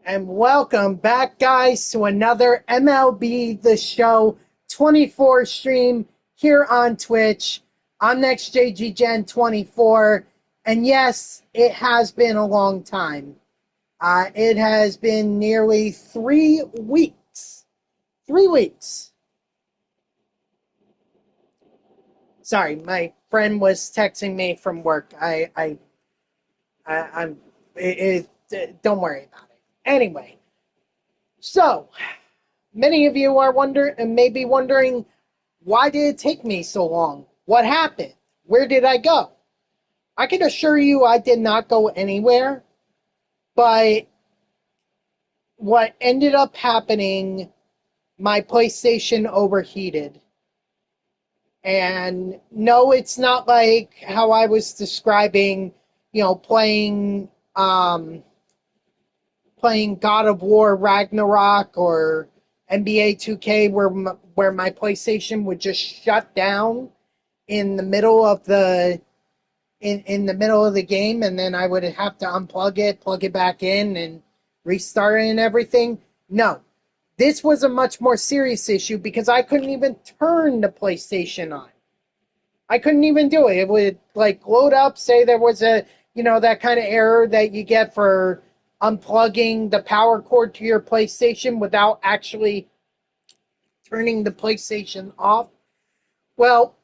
And welcome back, guys, to another MLB The Show 24 stream here on Twitch. I'm NextJGGen24, and yes, it has been a long time. It has been nearly 3 weeks. 3 weeks. Sorry, my friend was texting me from work. Don't worry about it. Anyway, so many of you are maybe wondering, why did it take me so long? What happened? Where did I go? I can assure you I did not go anywhere, but what ended up happening, my PlayStation overheated. And no, it's not like how I was describing, playing God of War Ragnarok or NBA 2K where my PlayStation would just shut down in the middle of the game, and then I would have to unplug it, plug it back in, and restart it and everything. No, this was a much more serious issue because I couldn't even turn the PlayStation on. I couldn't even do it. It would load up, say there was that kind of error that you get for unplugging the power cord to your PlayStation without actually turning the PlayStation off. Well,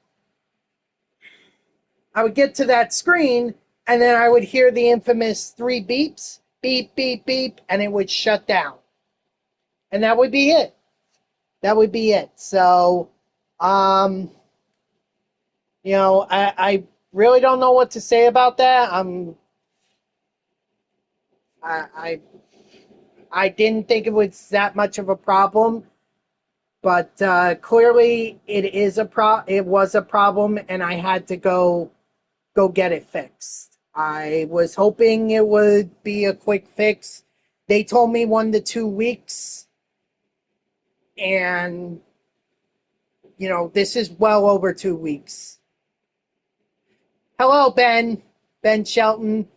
I would get to that screen, and then I would hear the infamous 3 beeps, beep, beep, beep, and it would shut down. And that would be it. So, I really don't know what to say about that. I didn't think it was that much of a problem, but clearly it was a problem, and I had to go get it fixed. I was hoping it would be a quick fix. They told me 1 to 2 weeks, and this is well over 2 weeks. Hello, Ben Shelton.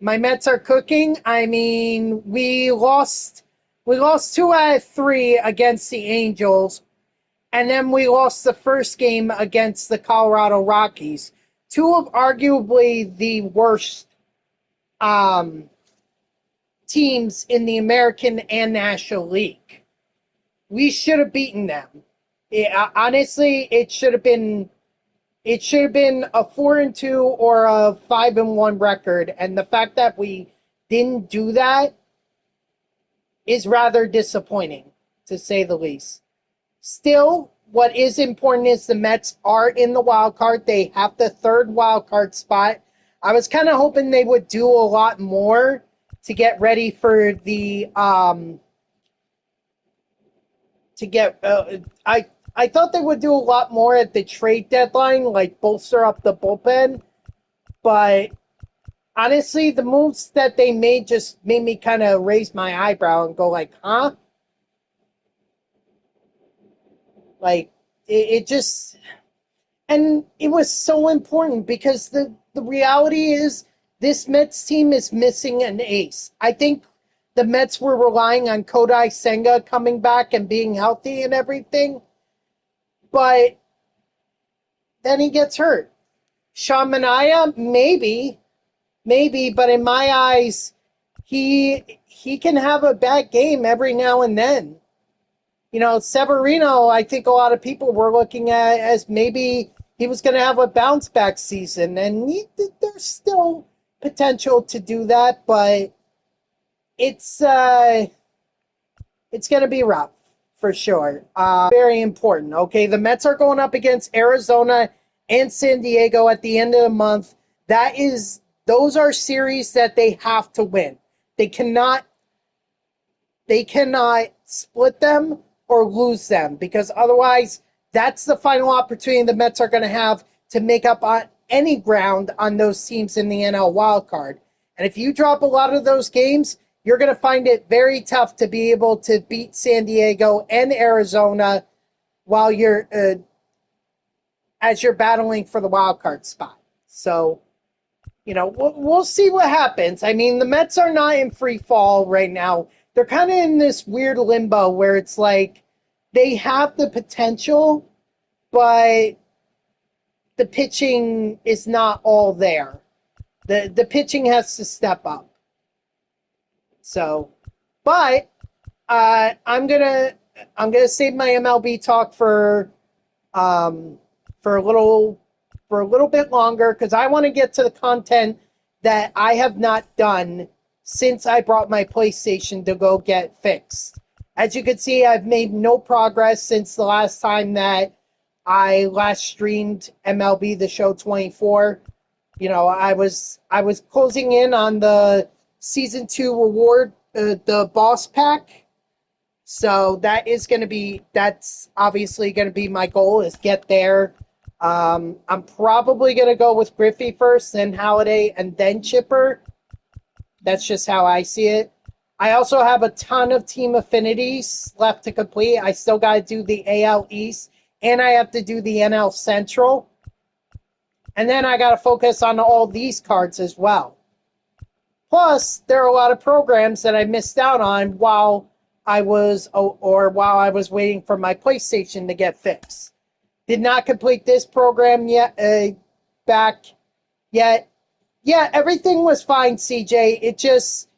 My Mets are cooking. I mean, we lost 2 out of 3 against the Angels, and then we lost the first game against the Colorado Rockies. 2 of arguably the worst teams in the American and National League. We should have beaten them. Honestly, it should have been a 4-2 or a 5-1 record, and the fact that we didn't do that is rather disappointing, to say the least. Still, what is important is the Mets are in the wild card. They have the 3rd wild card spot. I was kind of hoping they would do a lot more to get ready for the I thought they would do a lot more at the trade deadline, like bolster up the bullpen. But honestly, the moves that they made just made me kind of raise my eyebrow and go huh? It just... And it was so important because the reality is this Mets team is missing an ace. I think the Mets were relying on Kodai Senga coming back and being healthy and everything. But then he gets hurt. Sean Manaea, maybe, but in my eyes, he can have a bad game every now and then. Severino, I think a lot of people were looking at as maybe he was going to have a bounce back season, and there's still potential to do that, but it's going to be rough. For sure. Very important. Okay, the Mets are going up against Arizona and San Diego at the end of the month. Those are series that they have to win. They cannot split them or lose them, because otherwise that's the final opportunity the Mets are going to have to make up on any ground on those teams in the NL wildcard. And if you drop a lot of those games, you're going to find it very tough to be able to beat San Diego and Arizona while as you're battling for the wild card spot. So, we'll see what happens. I mean, the Mets are not in free fall right now. they're kind of in this weird limbo where it's like they have the potential, but the pitching is not all there. The pitching has to step up. So, but I'm gonna save my MLB talk um, for a little bit longer because I want to get to the content that I have not done since I brought my PlayStation to go get fixed. As you can see, I've made no progress since the last time that I last streamed MLB The Show 24. You know, I was closing in on the season 2 reward, the boss pack. So that's obviously going to be my goal is get there. I'm probably going to go with Griffey first, then Halliday, and then Chipper. That's just how I see it. I also have a ton of team affinities left to complete. I still got to do the AL East, and I have to do the NL Central. And then I got to focus on all these cards as well. Plus, there are a lot of programs that I missed out on while I was waiting for my PlayStation to get fixed. Did not complete this program yet. Back yet. Yeah, everything was fine, CJ. It just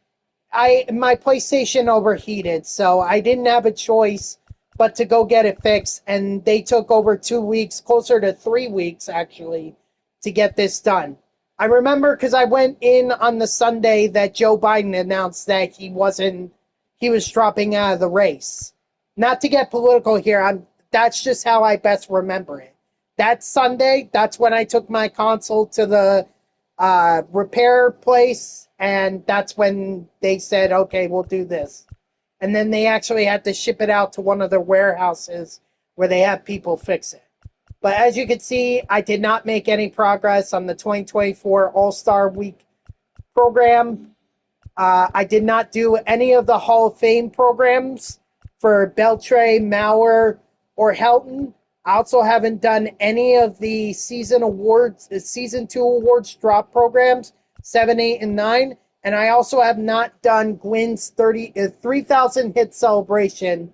my PlayStation overheated, so I didn't have a choice but to go get it fixed. And they took over 2 weeks, closer to 3 weeks actually, to get this done. I remember because I went in on the Sunday that Joe Biden announced that he was dropping out of the race. Not to get political here, that's just how I best remember it. That Sunday, that's when I took my console to the repair place, and that's when they said, okay, we'll do this. And then they actually had to ship it out to one of their warehouses where they have people fix it. But as you can see, I did not make any progress on the 2024 All-Star Week program. I did not do any of the Hall of Fame programs for Beltre, Mauer, or Helton. I also haven't done any of the season 2 awards drop programs, 7, 8, and 9. And I also have not done Gwynn's 3,000 hit celebration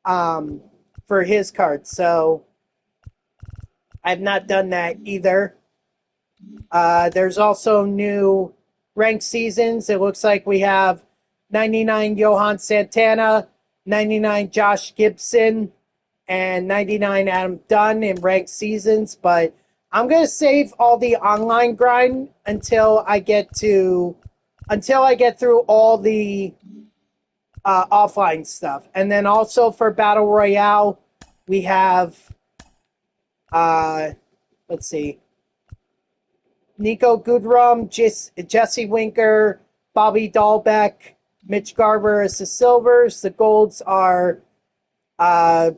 for his card. So I've not done that either. There's also new ranked seasons. It looks like we have 99 Johan Santana, 99 Josh Gibson, and 99 Adam Dunn in ranked seasons. But I'm going to save all the online grind until I get through all the offline stuff. And then also for Battle Royale, we have, let's see, Nico Goodrum, Jesse Winker, Bobby Dahlbeck, Mitch Garver as the silvers. The golds are Brusdar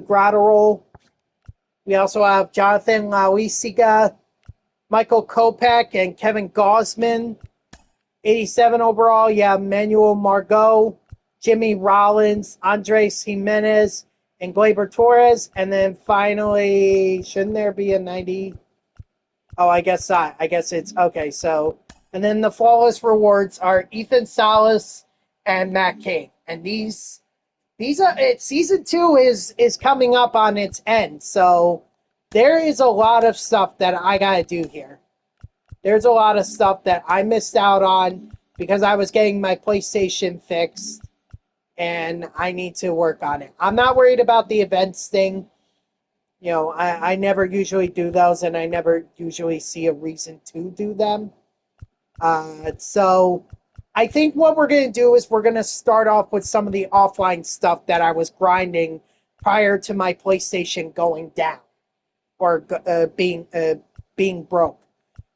Gratterol. We also have Jonathan Lauisiga, Michael Kopech, and Kevin Gosman. 87 overall, you have Manuel Margot, Jimmy Rollins, Andres Jimenez, and Gleyber Torres. And then finally, shouldn't there be a 90? Oh, I guess not. I guess it's okay. So, and then the flawless rewards are Ethan Salas and Matt King. And these are season 2 is coming up on its end. So there is a lot of stuff that I gotta do here. There's a lot of stuff that I missed out on because I was getting my PlayStation fixed, and I need to work on it. I'm not worried about the events thing. You know, I never usually do those, and I never usually see a reason to do them. So I think what we're going to do is we're going to start off with some of the offline stuff that I was grinding prior to my PlayStation going down or being broke.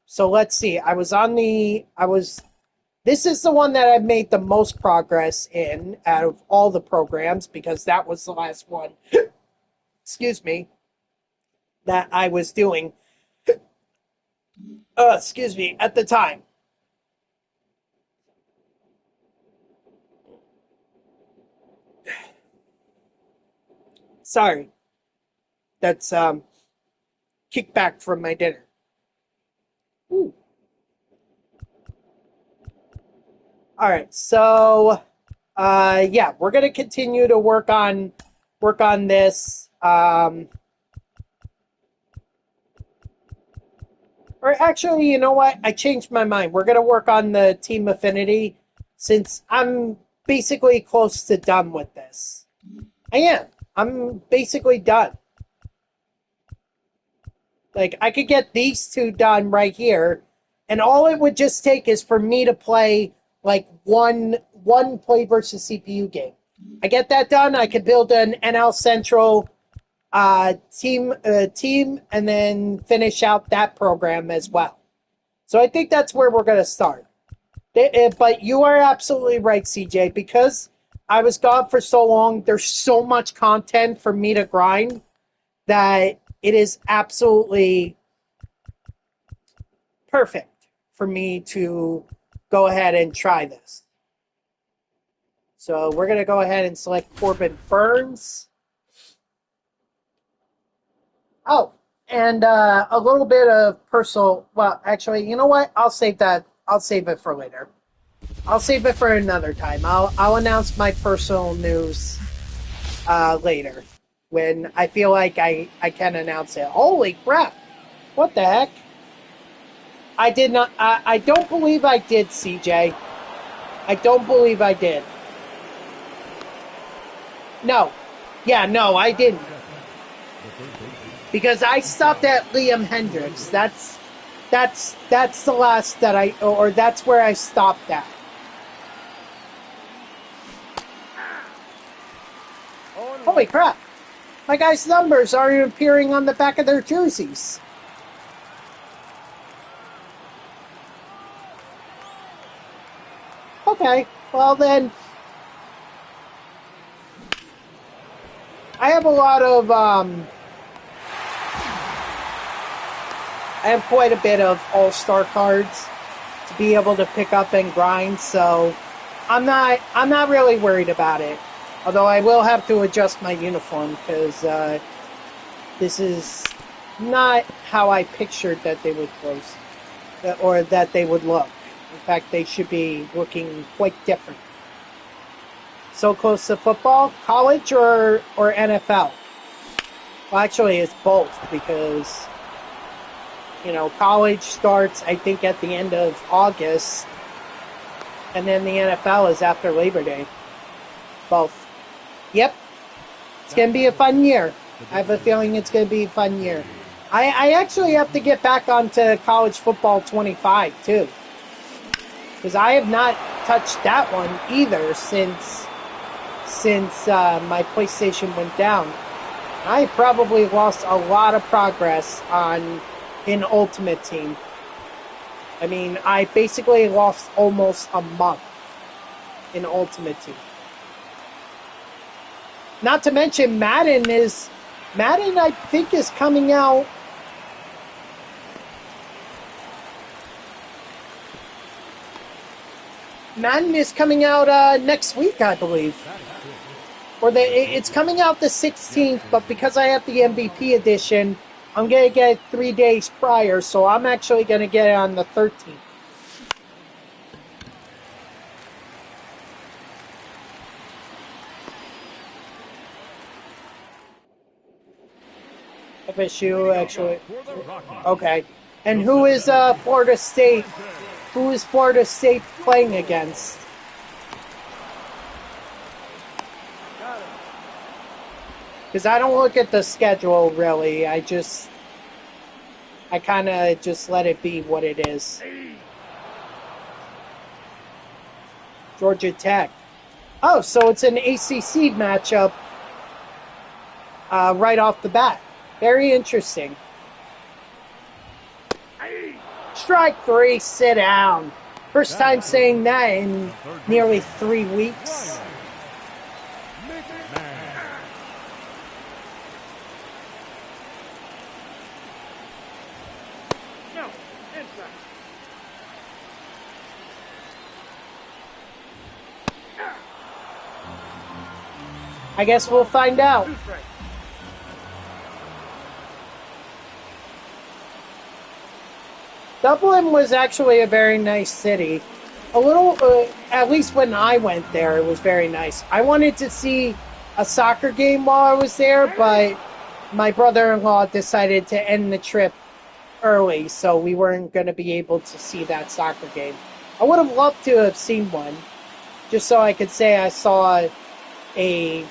So let's see. This is the one that I've made the most progress in out of all the programs because that was the last one, excuse me, that I was doing, at the time. Sorry. That's kickback from my dinner. Ooh. All right, so yeah, we're gonna continue to work on this. Or actually, you know what? I changed my mind. We're gonna work on the team affinity since I'm basically close to done with this. I am. I'm basically done. Like, I could get these two done right here, and all it would just take is for me to play like one play versus CPU game. I get that done. I could build an NL Central team, and then finish out that program as well. So I think that's where we're going to start. But you are absolutely right, CJ, because I was gone for so long. There's so much content for me to grind that it is absolutely perfect for me to go ahead and try this. So we're going to go ahead and select Corbin Burns. Oh, and a little bit of personal. Well, actually, you know what? I'll save that. I'll save it for later. I'll save it for another time. I'll announce my personal news later when I feel like I can announce it. Holy crap! What the heck? I did not. I don't believe I did, CJ. I don't believe I did. No. Yeah, no, I didn't. Because I stopped at Liam Hendricks. That's the last that or that's where I stopped at. Holy crap. My guys' numbers aren't appearing on the back of their jerseys. Okay, well then, I have a lot of, I have quite a bit of all-star cards to be able to pick up and grind, so I'm not really worried about it. Although I will have to adjust my uniform because this is not how I pictured that they would close, or that they would look. In fact, they should be looking quite different. So close to football, college or NFL? Well, actually, it's both because, you know, college starts, I think, at the end of August, and then the NFL is after Labor Day. Both. Yep. It's going to be a fun year. I have a feeling it's going to be a fun year. I actually have to get back onto College Football 25, too. Because I have not touched that one either since my PlayStation went down. I probably lost a lot of progress in Ultimate Team. I mean, I basically lost almost a month in Ultimate Team. Not to mention Madden, I think, is coming out. Madden is coming out next week, I believe. Or it's coming out the 16th, but because I have the MVP edition, I'm going to get it 3 days prior, so I'm actually going to get it on the 13th. FSU, actually. Okay. And who is Florida State? Who is Florida State playing against? Because I don't look at the schedule, really. I kind of just let it be what it is. Georgia Tech. Oh, so it's an ACC matchup right off the bat. Very interesting. Strike three, sit down. First time saying that in nearly 3 weeks. I guess we'll find out. Dublin was actually a very nice city. A little, at least when I went there, it was very nice. I wanted to see a soccer game while I was there, but my brother-in-law decided to end the trip early, so we weren't going to be able to see that soccer game. I would have loved to have seen one, just so I could say I saw a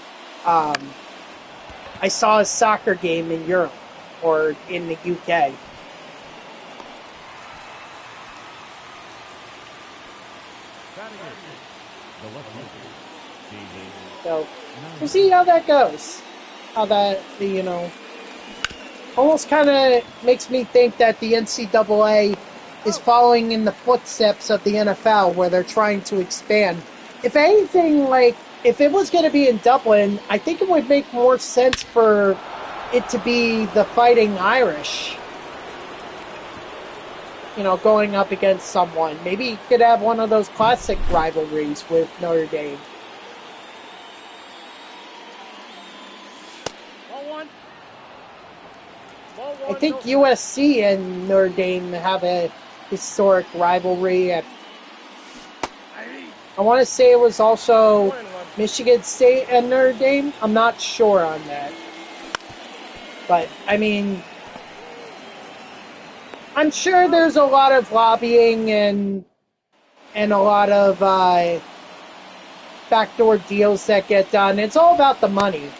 soccer game in Europe or in the UK. So we'll see how that goes. How that, almost kind of makes me think that the NCAA is following in the footsteps of the NFL, where they're trying to expand. If anything, if it was going to be in Dublin, I think it would make more sense for it to be the Fighting Irish, going up against someone. Maybe you could have one of those classic rivalries with Notre Dame. I think USC and Notre Dame have a historic rivalry. I want to say it was also Michigan State and Notre Dame. I'm not sure on that. But, I'm sure there's a lot of lobbying and a lot of backdoor deals that get done. It's all about the money.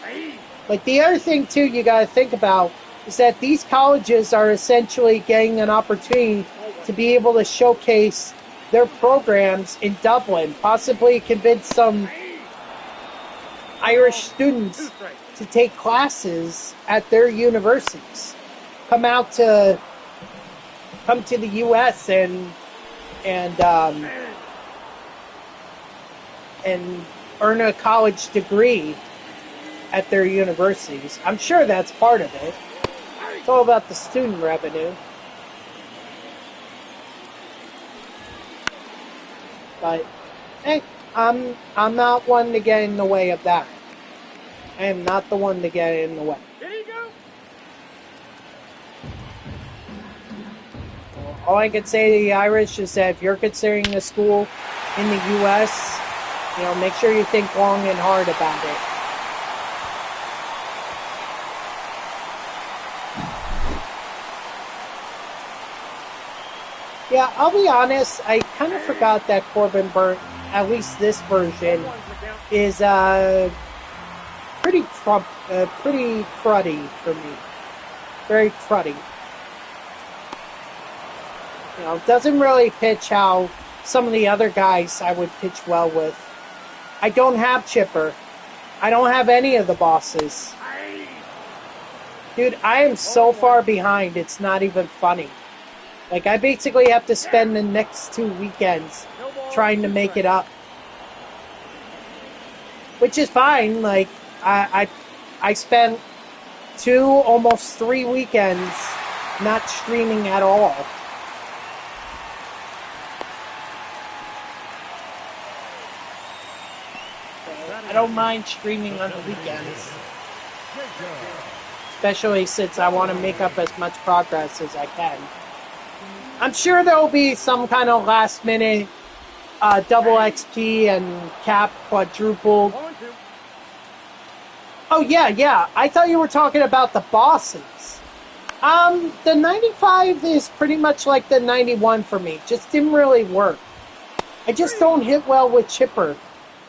The other thing, too, you got to think about is that these colleges are essentially getting an opportunity to be able to showcase their programs in Dublin, possibly convince some Irish students to take classes at their universities, come to the U.S. and earn a college degree at their universities. I'm sure that's part of it. It's all about the student revenue. But, hey, I'm not one to get in the way of that. I am not the one to get in the way. There you go. Well, all I can say to the Irish is that if you're considering a school in the U.S., make sure you think long and hard about it. Yeah, I'll be honest, I kind of forgot that Corbin Burnt, at least this version, is pretty cruddy for me. Very cruddy. Doesn't really pitch how some of the other guys I would pitch well with. I don't have Chipper. I don't have any of the bosses. Dude, I am so far behind, it's not even funny. I basically have to spend the next 2 weekends trying to make it up. Which is fine. I spent 2, almost 3 weekends not streaming at all. I don't mind streaming on the weekends. Especially since I want to make up as much progress as I can. I'm sure there will be some kind of last minute double XP and cap quadrupled. Oh, yeah. I thought you were talking about the bosses. The 95 is pretty much like the 91 for me. Just didn't really work. I just don't hit well with Chipper.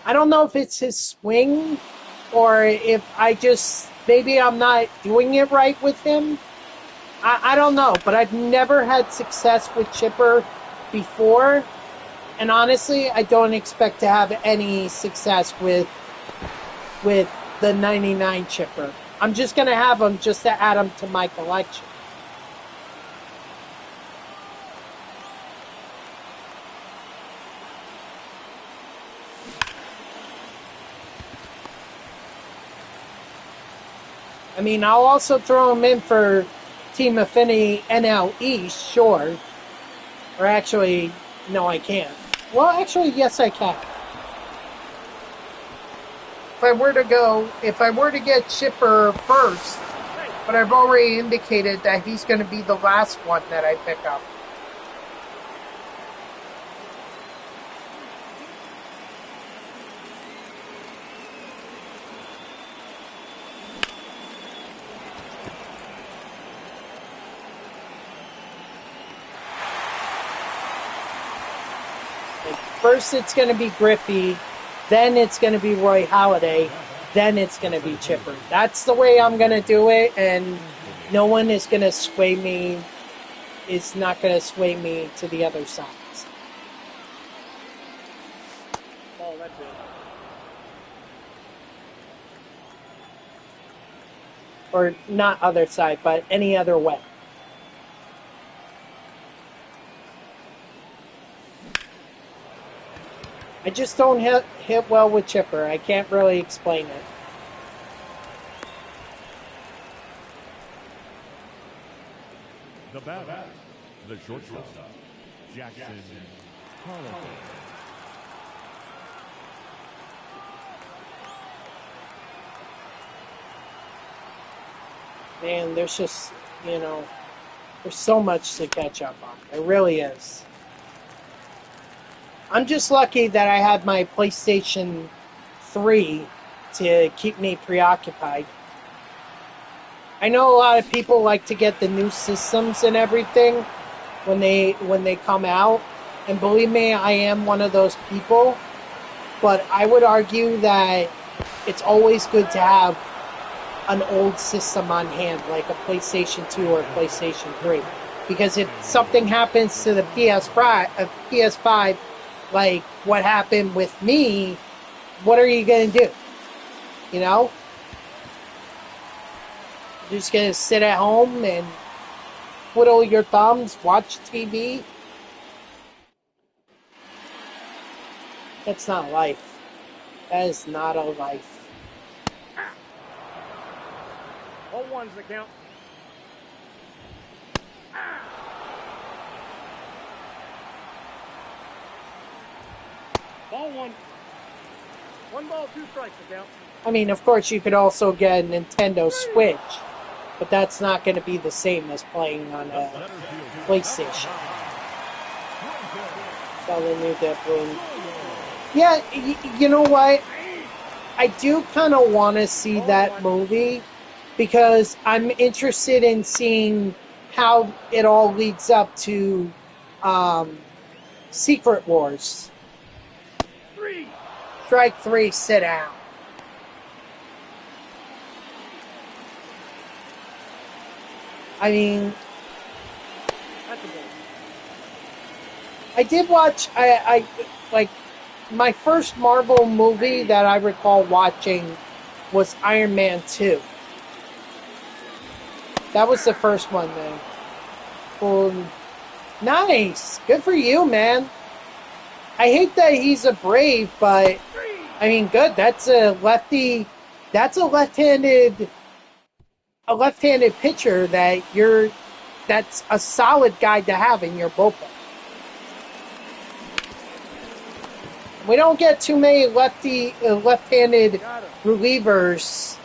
I don't know if it's his swing or if maybe I'm not doing it right with him. I don't know, but I've never had success with Chipper before, and honestly, I don't expect to have any success with the 99 Chipper. I'm just going to have him just to add him to my collection. I'll also throw him in for Team Affinity NL East, sure. Or actually, no, I can't. Well, actually, yes, I can. If I were to get Chipper first, but I've already indicated that he's going to be the last one that I pick up. First it's going to be Griffey, then it's going to be Roy Halladay, then it's going to be Chipper. That's the way I'm going to do it, and no one is going to sway me. It's not going to sway me to the other side. Oh, that's it. Or not other side, but any other way. I just don't hit well with Chipper. I can't really explain it. The batter, the shortstop, Jackson Carlton. Man, there's just, there's so much to catch up on. There really is. I'm just lucky that I had my PlayStation 3 to keep me preoccupied. I know a lot of people like to get the new systems and everything when they come out, and believe me, I am one of those people, but I would argue that it's always good to have an old system on hand, like a PlayStation 2 or a PlayStation 3, because if something happens to the PS5, like what happened with me, what are you going to do? You're just going to sit at home and twiddle your thumbs, watch TV? That's not life. That is not a life. 0-1's the count. Ball one. 1 ball, 2 strikes the count. I mean, of course, you could also get a Nintendo Switch, but that's not going to be the same as playing on a PlayStation. Got a new Deathloop. Yeah, you know what? I do kind of want to see that movie because I'm interested in seeing how it all leads up to Secret Wars. Strike 3, sit down. I mean, I did watch, I like, my first Marvel movie that I recall watching was Iron Man 2. That was the first one, man. Well, nice. Good for you, man. I hate that he's a Brave, but, I mean, good. That's a lefty, that's a left-handed pitcher that's a solid guy to have in your bullpen. We don't get too many left-handed relievers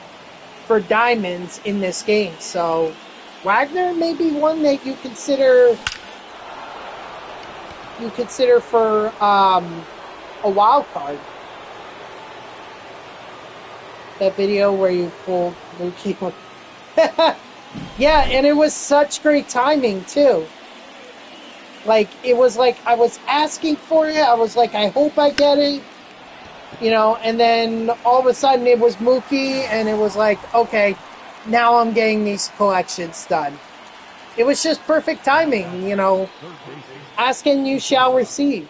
for diamonds in this game, so Wagner may be one that you consider for a wild card. That video where you pulled Mookie. Yeah, and it was such great timing too. Like, it was like I was asking for it. I was like, I hope I get it. And then all of a sudden it was Mookie, and it was like, okay, now I'm getting these collections done. It was just perfect timing, Ask and you shall receive,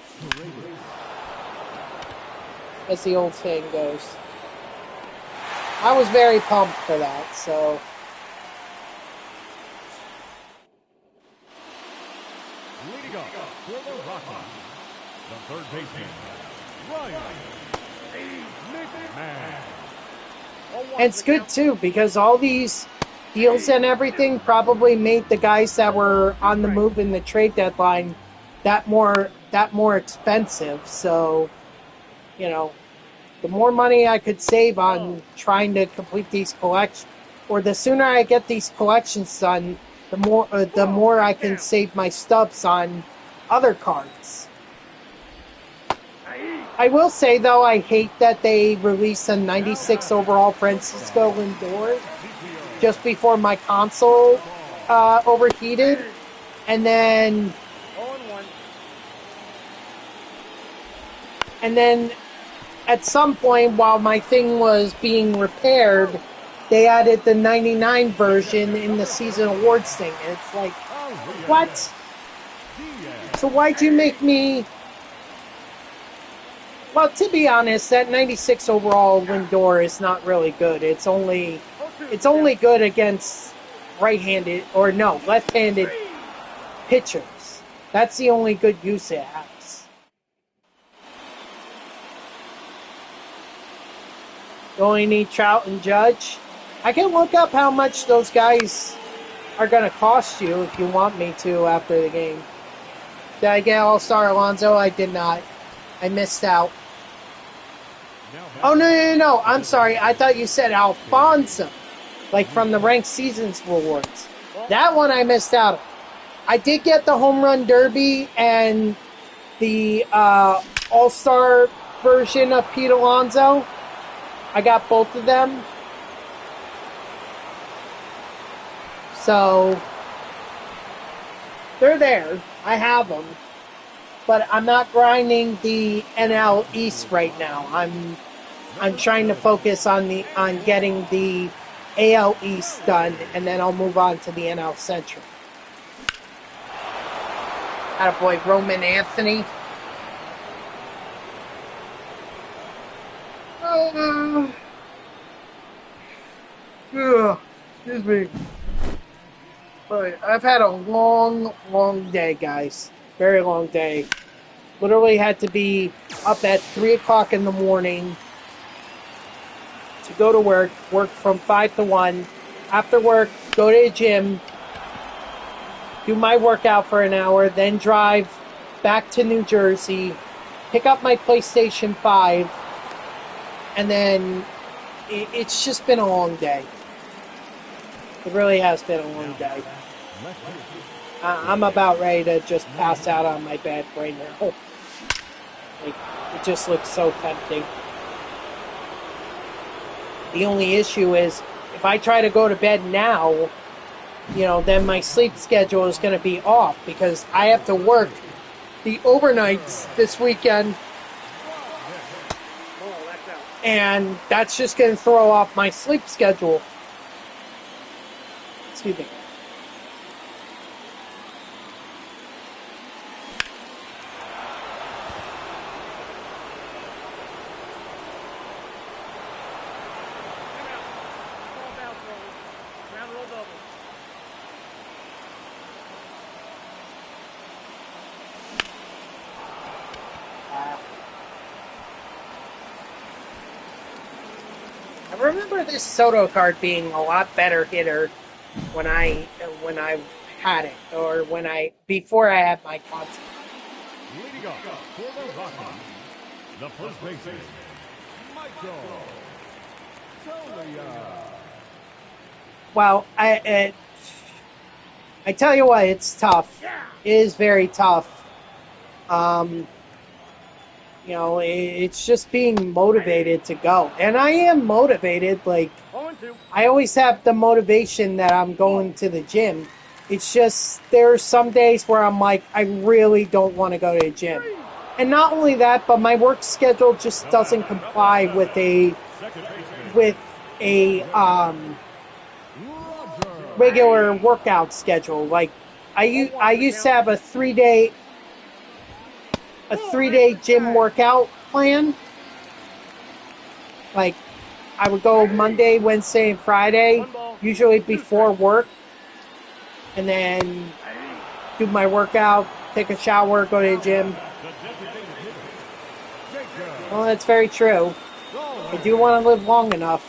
as the old saying goes. I was very pumped for that, so. Leading up for the Rockies, the third baseman, Ryan McMahon. And it's good too, because all these deals and everything probably made the guys that were on the move in the trade deadline that more expensive. So, the more money I could save on trying to complete these collections, or the sooner I get these collections done, the more I can save my stubs on other cards. I will say, though, I hate that they released a 96 overall Francisco Lindor just before my console overheated, and then And then at some point, while my thing was being repaired, they added the 99 version in the season awards thing. And it's like, what? So why'd you make me... Well, to be honest, that 96 overall Lindor is not really good. It's only good against right-handed, or no, left-handed pitchers. That's the only good use it has. You only need Trout and Judge. I can look up how much those guys are going to cost you if you want me to after the game. Did I get All-Star Alonso? I did not. I missed out. Oh, no. I'm sorry. I thought you said Alfonso, like from the Ranked Seasons Rewards. That one I missed out on. I did get the Home Run Derby and the All-Star version of Pete Alonso. I got both of them. So, they're there. I have them. But I'm not grinding the NL East right now. I'm trying to focus on getting the AL East done, and then I'll move on to the NL Central. Attaboy, Roman Anthony. Excuse me. But I've had a long, long day, guys. Very long day. Literally had to be up at 3 o'clock in the morning to go to work from 5 to 1. After work, go to the gym, do my workout for an hour, then drive back to New Jersey, pick up my PlayStation 5, and then it's just been a long day. It really has been a long day. I'm about ready to just pass out on my bed right now. Like, it just looks so tempting. The only issue is, if I try to go to bed now, then my sleep schedule is going to be off because I have to work the overnights this weekend. And that's just going to throw off my sleep schedule. Excuse me. I remember this Soto card being a lot better hitter when I had it, or before I had my contact. Leading off for the Rockies, the first baseman, Michael Solia. Well, I tell you what, it's tough. It is very tough. It's just being motivated to go. And I am motivated. Like, I always have the motivation that I'm going to the gym. It's just there are some days where I'm like, I really don't want to go to the gym. And not only that, but my work schedule just doesn't comply with a regular workout schedule. Like, I used to have a 3-day gym workout plan. Like, I would go Monday, Wednesday, and Friday, usually before work, and then do my workout, take a shower, go to the gym. Well, that's very true. I do want to live long enough.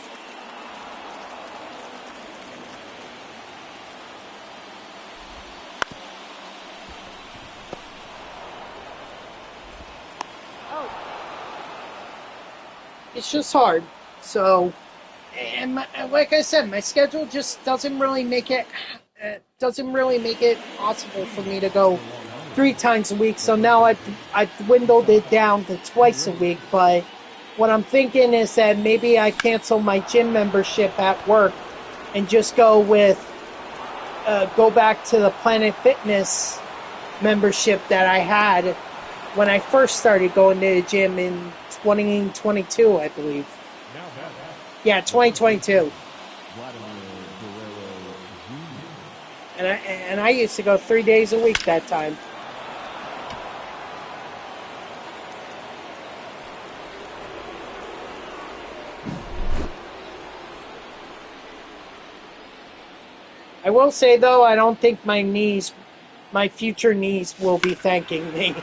It's just hard. So, and like I said, my schedule just doesn't really make it possible for me to go 3 times a week. So now I've dwindled it down to twice a week. But what I'm thinking is that maybe I cancel my gym membership at work and just go back to the Planet Fitness membership that I had when I first started going to the gym in 2022, I believe. Now back. Yeah, 2022. Vladimir Guerrero Jr. And I used to go 3 days a week that time. I will say, though, I don't think my future knees will be thanking me.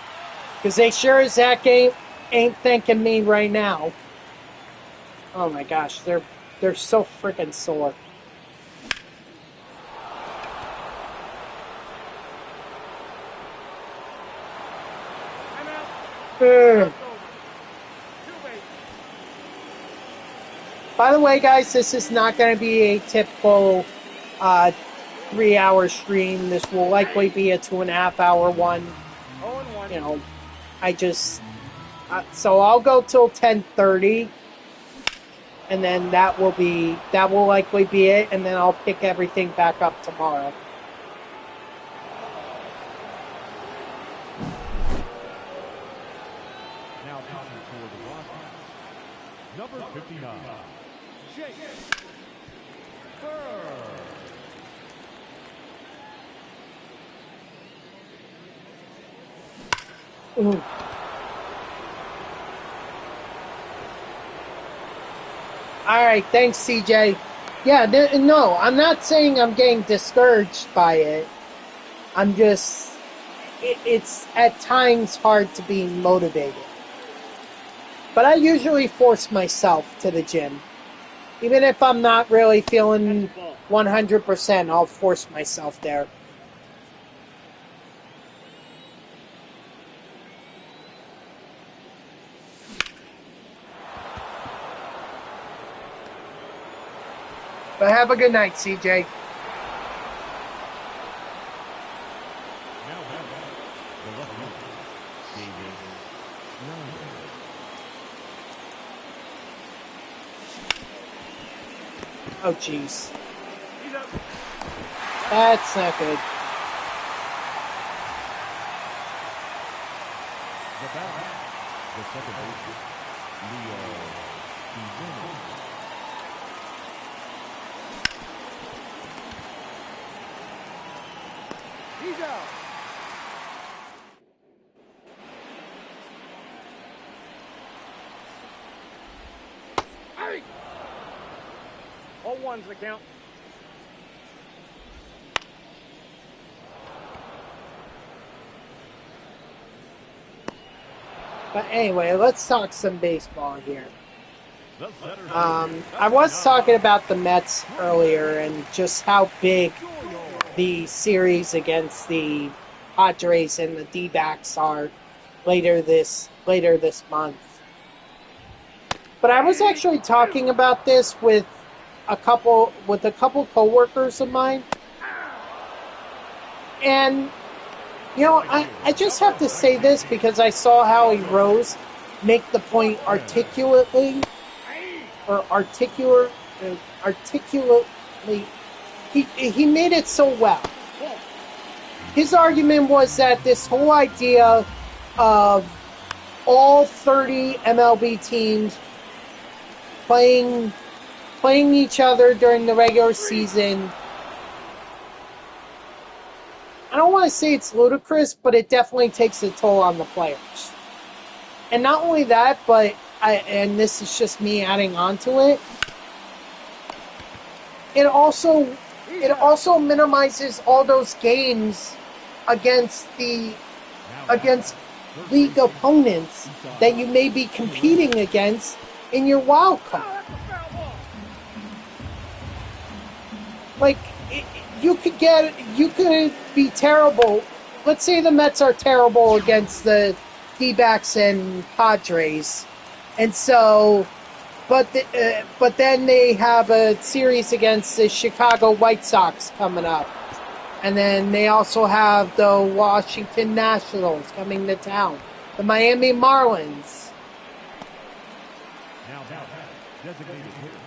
Because they sure as heck ain't thanking me right now. Oh my gosh, they're so freaking sore. Ugh. By the way, guys, this is not going to be a typical 3-hour stream. This will likely be a 2.5-hour one. You know, I just so I'll go till 10:30, and then that will likely be it, and then I'll pick everything back up tomorrow. Now pitching for the Rockies, number 59, Jake Burr. Ooh. All right, thanks, CJ. Yeah, no, I'm not saying I'm getting discouraged by it. I'm just, it's at times hard to be motivated. But I usually force myself to the gym. Even if I'm not really feeling 100%, I'll force myself there. But have a good night, CJ. Now back, the left-hander, David Ryan. Oh, jeez. That's not good. The batter, the second baseman, Leo Guerrero. He's out. Hey! 0-1's the count. But anyway, let's talk some baseball here. The center I was talking about the Mets earlier and just how big the series against the Padres and the D-backs are later this month. But I was actually talking about this with a couple coworkers of mine, and you know, I just have to say this because I saw Howie Rose make the point articulately. He made it so well. His argument was that this whole idea of all 30 MLB teams playing each other during the regular season, I don't want to say it's ludicrous, but it definitely takes a toll on the players. And not only that, but and this is just me adding on to it, it also minimizes all those games against league opponents that you may be competing against in your wild card. Like, you could be terrible. Let's say the Mets are terrible against the D-backs and Padres, and so, but then they have a series against the Chicago White Sox coming up, and then they also have the Washington Nationals coming to town, the Miami Marlins.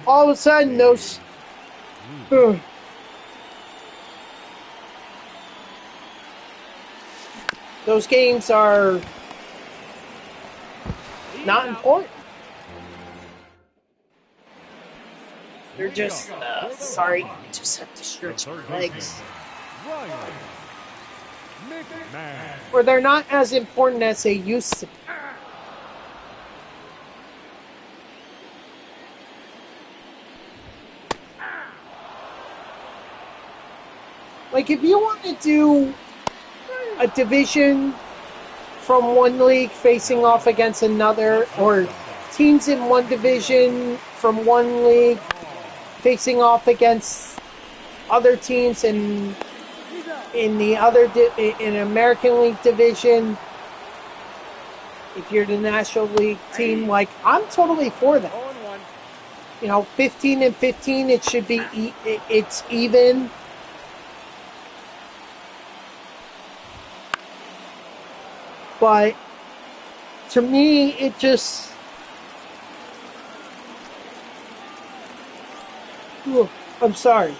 All of a sudden, those games are not important. They're just, sorry, just have to stretch my legs. Or they're not as important as they used to be. Like, if you want to do a division from one league facing off against another, or teams in one division from one league facing off against other teams in the other in American League division, if you're the National League team, like, I'm totally for that. 15 and 15, it should be it's even. But to me, it just... Ooh, I'm sorry.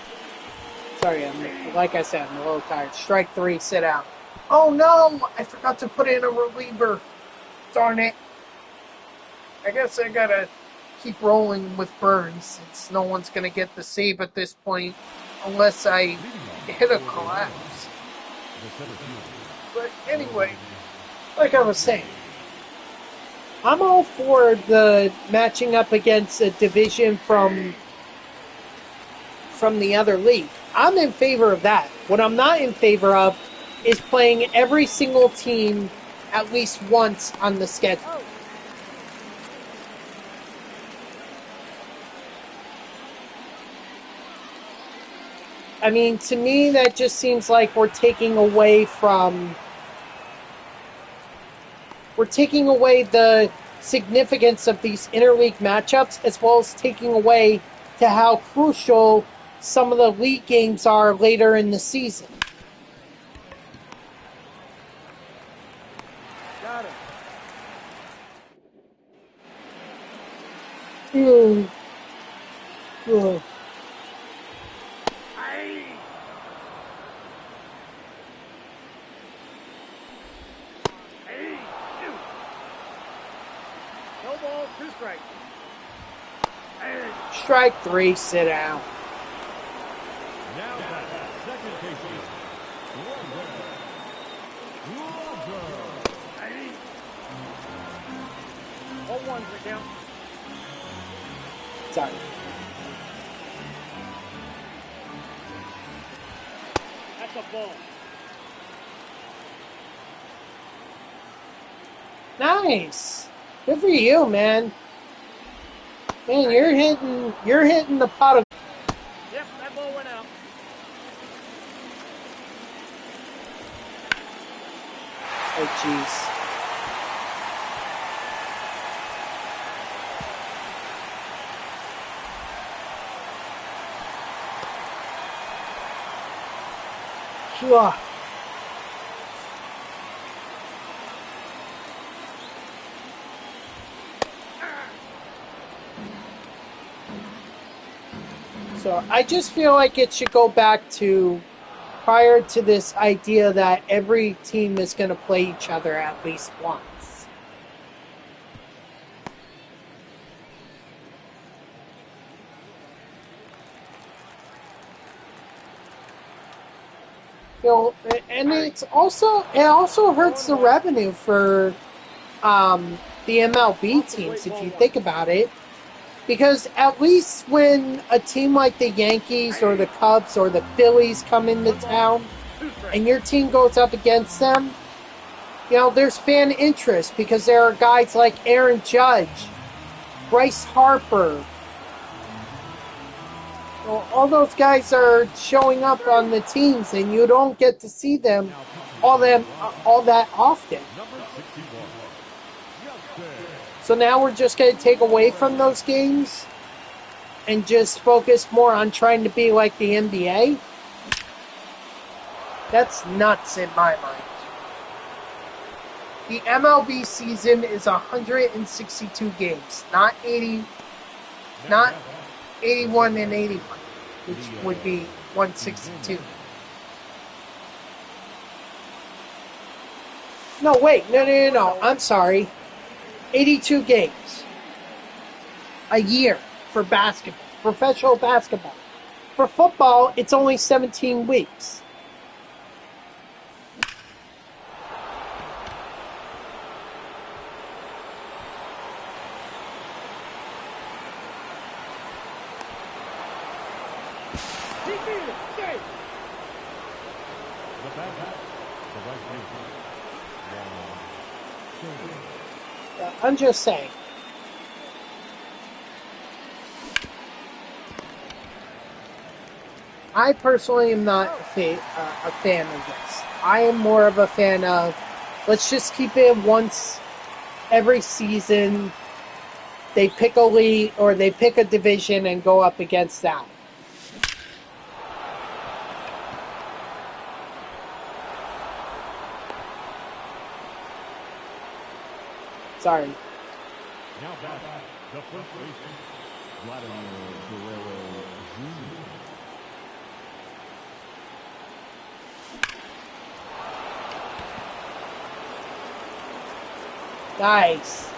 Sorry, like I said, I'm a little tired. Strike 3, sit out. Oh no! I forgot to put in a reliever. Darn it. I guess I gotta keep rolling with Burns, since no one's gonna get the save at this point, unless I hit a collapse. But anyway... Like I was saying, I'm all for the matching up against a division from the other league. I'm in favor of that. What I'm not in favor of is playing every single team at least once on the schedule. I mean, to me, that just seems like we're taking away the significance of these interleague matchups, as well as taking away to how crucial some of the league games are later in the season. Got it. No ball, 2 strikes. Strike 3, sit down. Now second baseman. 0-1's the count. Sorry. That's a ball. Nice. Good for you, man. Man, you're hitting the pot of... Yep, that ball went out. Oh, jeez. Phew. So I just feel like it should go back to prior to this idea that every team is going to play each other at least once. And it also hurts the revenue for the MLB teams, if you think about it. Because at least when a team like the Yankees or the Cubs or the Phillies come into town and your team goes up against them, there's fan interest because there are guys like Aaron Judge, Bryce Harper. All those guys are showing up on the teams, and you don't get to see them all that often. So now we're just going to take away from those games and just focus more on trying to be like the NBA? That's nuts in my mind. The MLB season is 162 games, not 80, not 81 and 81, which would be 162. No, wait, no, I'm sorry. 82 games a year for basketball, professional basketball. For football, it's only 17 weeks. I'm just saying. I personally am not a fan of this. I am more of a fan of, let's just keep it once every season. They pick a league or they pick a division and go up against that. Sorry. Now back, the first baseman, Vladimir Guerrero Jr. Nice.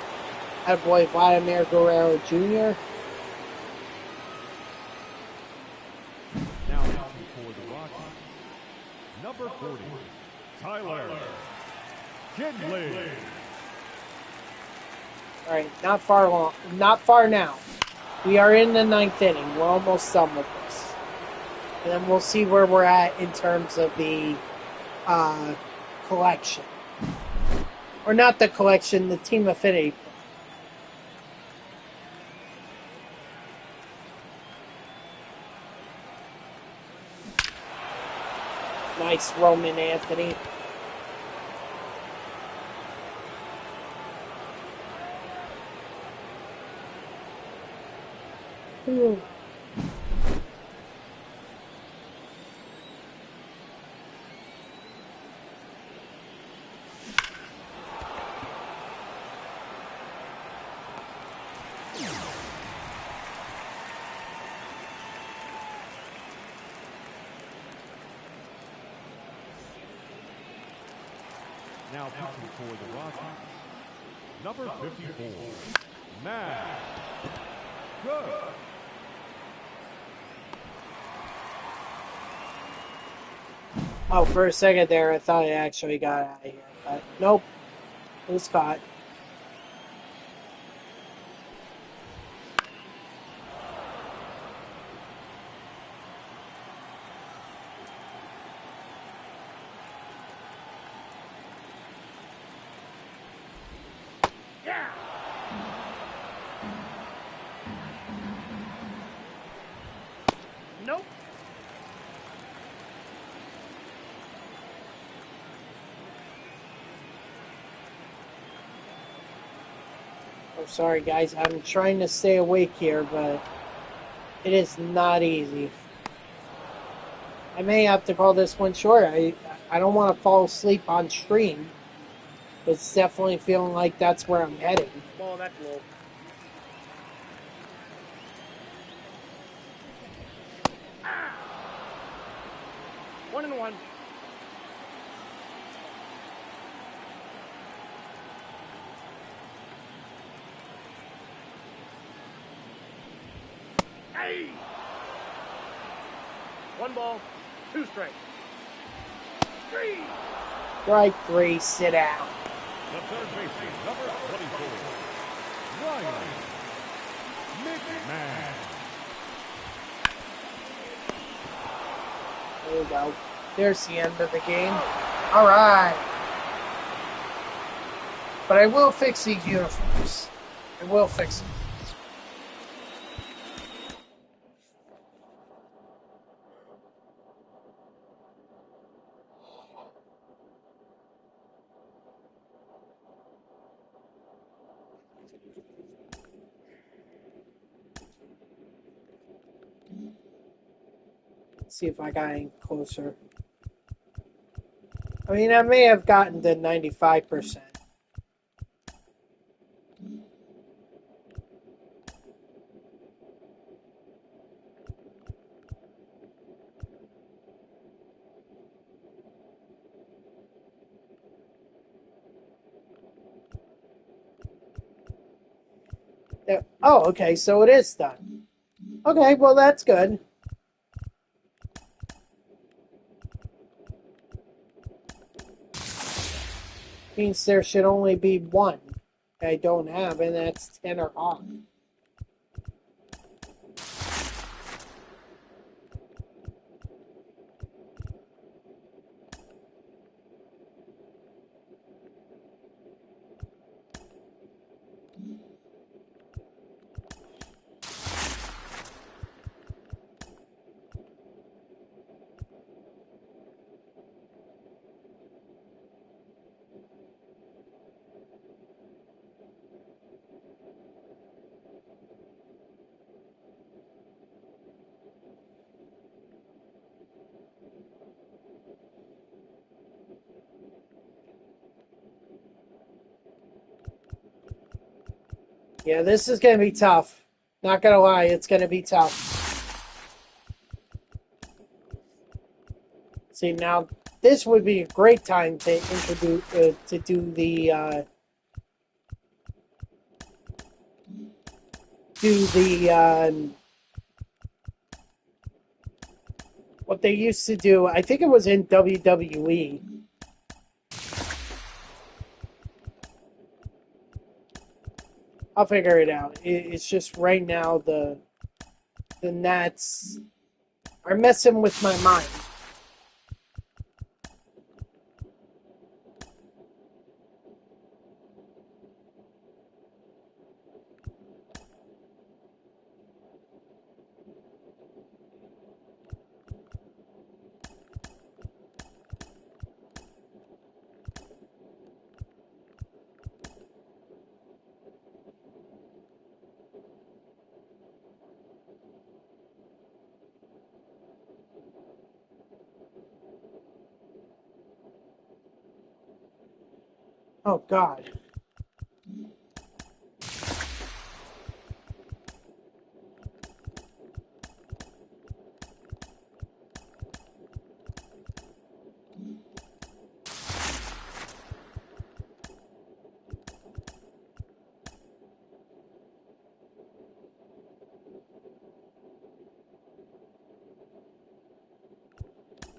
Attaboy Vladimir Guerrero Jr. Now for the Rockies, number 40, Tyler Kinley. All right, not far now. We are in the 9th inning. We're almost done with this. And then we'll see where we're at in terms of the collection. Or not the collection, the team affinity. Nice, Roman Anthony. Ooh. Now pitching for the Rockies, number 54, Matt Good. Oh, for a second there, I thought I actually got out of here. But nope. It was caught. Nope. I'm sorry, guys. I'm trying to stay awake here, but it is not easy. I may have to call this one short. I don't want to fall asleep on stream, but it's definitely feeling like that's where I'm heading. Ball, that's low. Ah! 1-1. Hey! 1 ball, 2 strikes. 3. Strike 3, sit down. The third baseman, number 24, Ryan McMahon. There we go. There's the end of the game. All right. But I will fix these uniforms. I will fix them. See if I got any closer. I mean, I may have gotten to 95%. Oh, okay, so it is done. Okay, well, that's good. Means there should only be one I don't have, and that's Tanner Hawk. Yeah, this is going to be tough. Not going to lie, it's going to be tough. See, now this would be a great time to introduce to do the what they used to do. I think it was in WWE. I'll figure it out. It's just right now the Nats are messing with my mind. Oh God.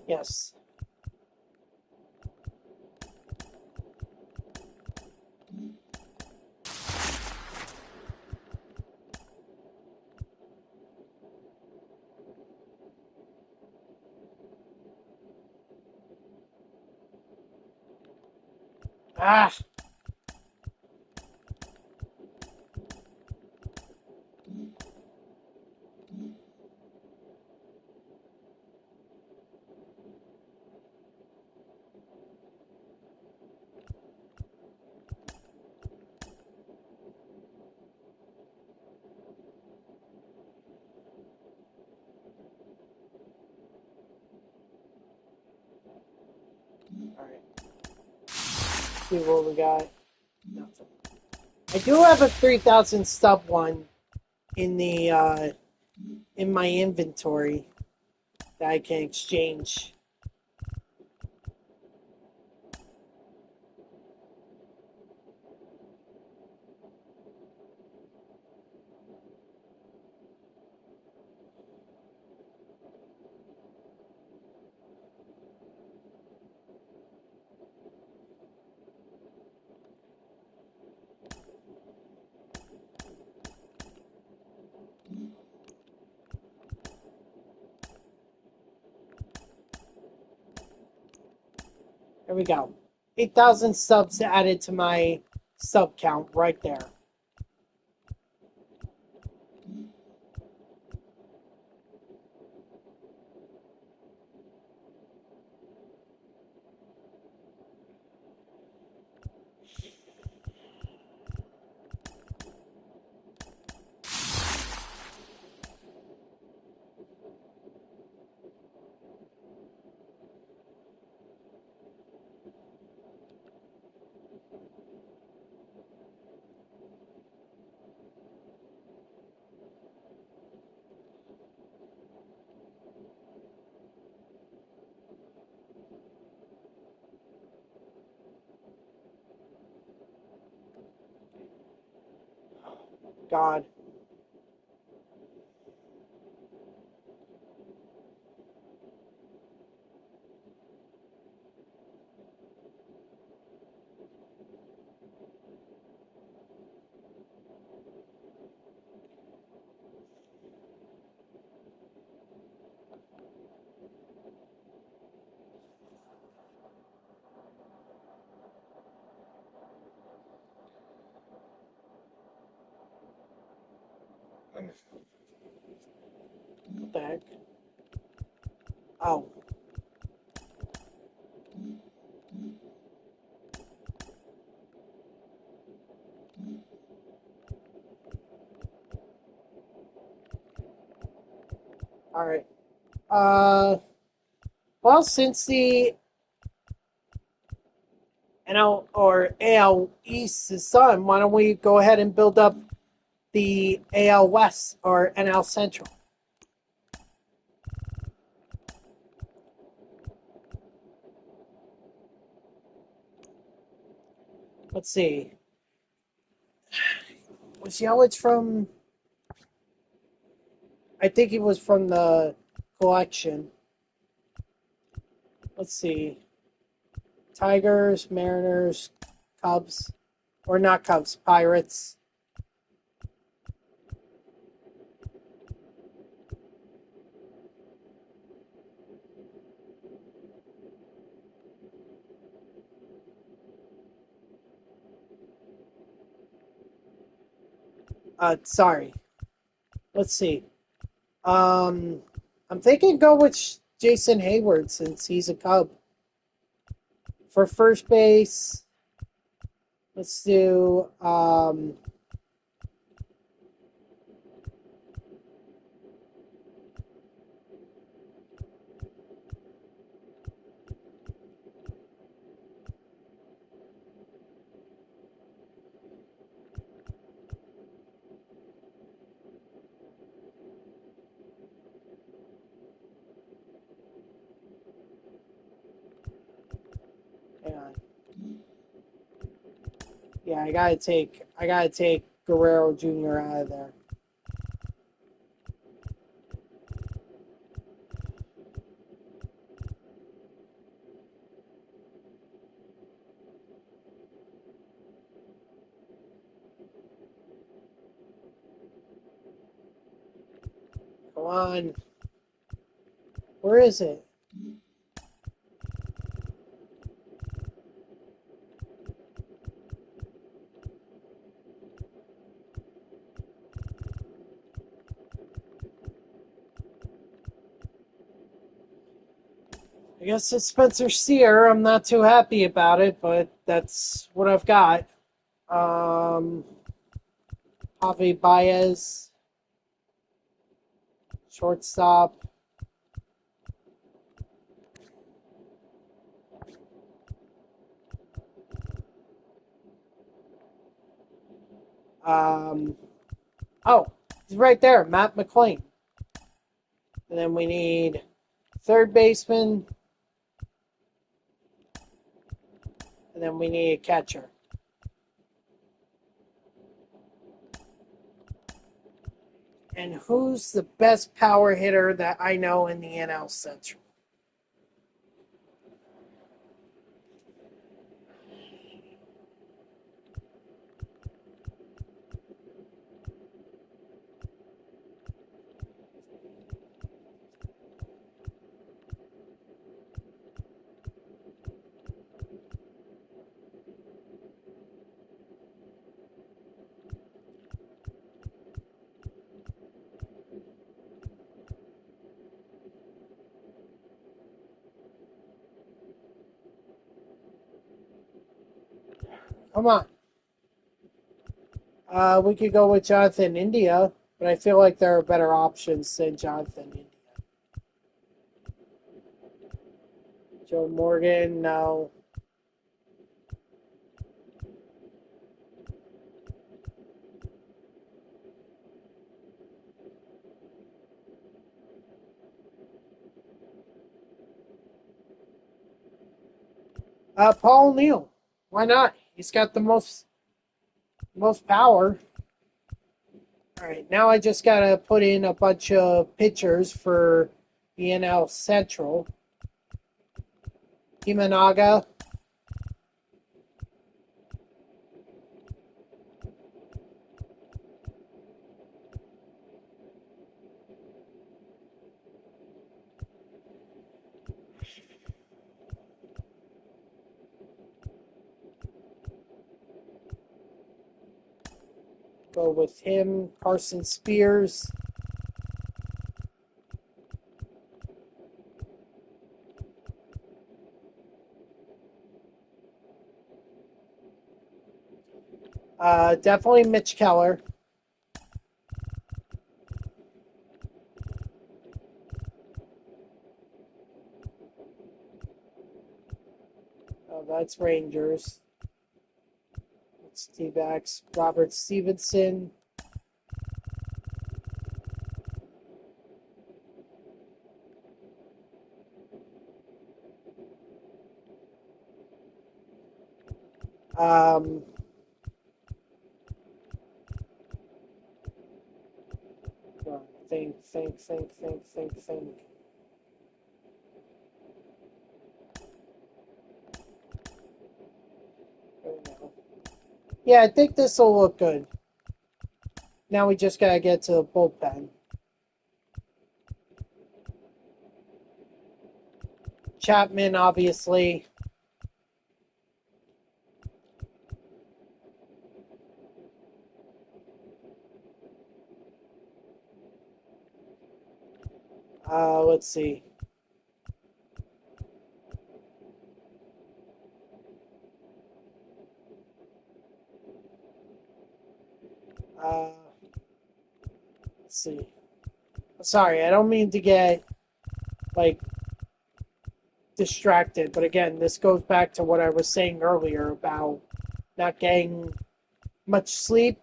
Yes. Ah. All right. See what we got. Nothing. I do have a 3,000 stub one in the in my inventory that I can exchange. There we go. 8,000 subs added to my sub count right there. God. What the heck? Oh. All right. Well, since the NL or AL East is done, why don't we go ahead and build up the AL West or NL Central? Let's see. Was Yelich from? I think he was from the collection. Let's see. Tigers, Mariners, Cubs, or not Cubs, Pirates. Sorry. Let's see. I'm thinking go with Jason Hayward since he's a Cub. For first base, let's do hang on. Yeah, I gotta take Guerrero Jr. out of there. Come on. Where is it? I guess it's Spencer Steer. I'm not too happy about it, but that's what I've got. Javi Baez, shortstop. Oh, he's right there, Matt McClain. And then we need third baseman. And then we need a catcher. And who's the best power hitter that I know in the NL Central? Come on. We could go with Jonathan India, but I feel like there are better options than Jonathan India. Joe Morgan, no. Paul O'Neill. Why not? He's got the most power. All right, now I just got to put in a bunch of pitchers for the NL Central. Imanaga. Go with him. Carson Spears. Definitely Mitch Keller. Oh, that's Rangers. It's D-backs. Robert Stevenson. Um, think. Yeah, I think this will look good. Now we just gotta get to the bullpen. Chapman, obviously. Let's see. Let's see. Sorry, I don't mean to get like distracted, but again, this goes back to what I was saying earlier about not getting much sleep.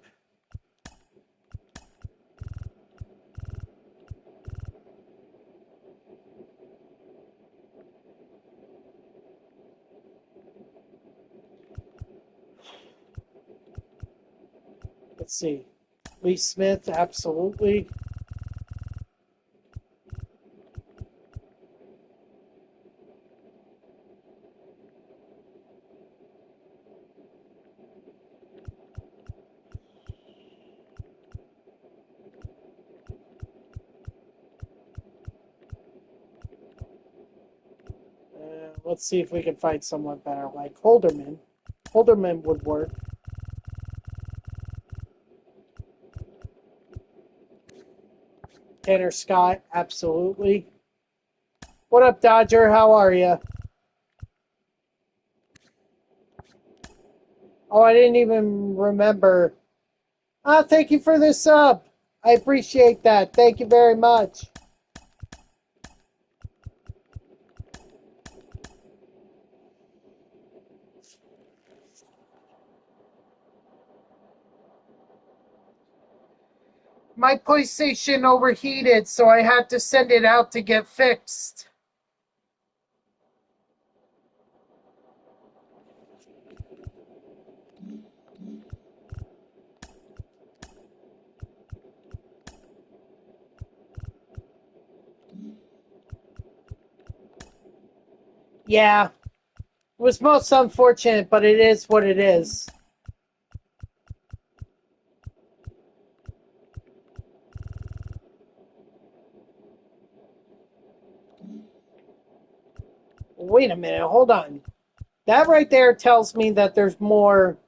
Let's see. Lee Smith, absolutely. Let's see if we can find someone better, like Holderman. Holderman would work. Tanner Scott, absolutely. What up, Dodger? How are you? Oh, I didn't even remember. Thank you for the sub. I appreciate that. Thank you very much. My PlayStation overheated, so I had to send it out to get fixed. Yeah, it was most unfortunate, but it is what it is. Wait a minute, hold on. That right there tells me that there's more.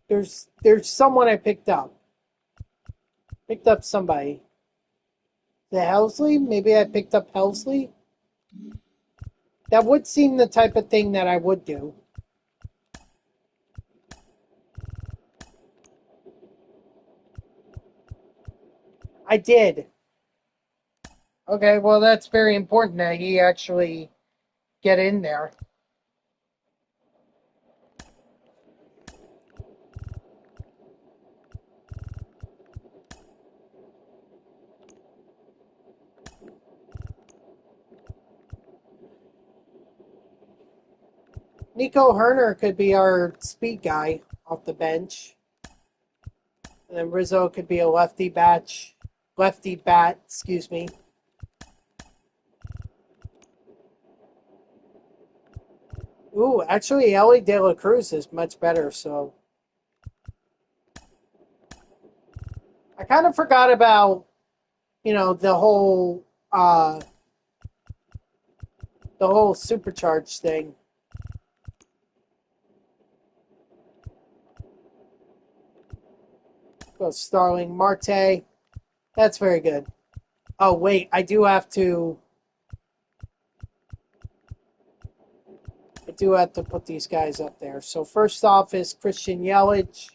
There's someone I picked up. Picked up somebody. The Helsley? Maybe I picked up Helsley? That would seem the type of thing that I would do. I did. Okay, well, that's very important that he actually get in there. Nico Herner could be our speed guy off the bench. And then Rizzo could be a lefty bat, excuse me. Ooh, actually, Ellie De La Cruz is much better, so. I kind of forgot about, the whole supercharged thing. Go Starling Marte. That's very good. Oh, wait, I do have to put these guys up there. So first off is Christian Yelich.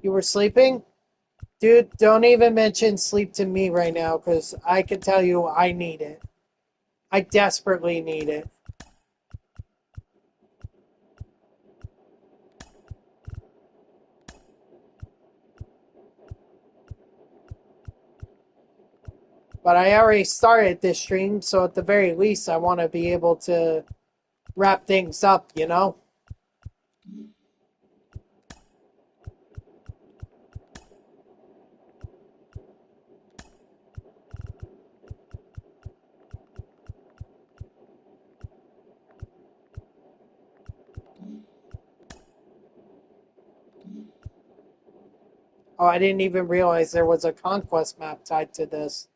You were sleeping? Dude, don't even mention sleep to me right now, because I can tell you I need it. I desperately need it. But I already started this stream, so at the very least, I want to be able to wrap things up, Oh, I didn't even realize there was a conquest map tied to this.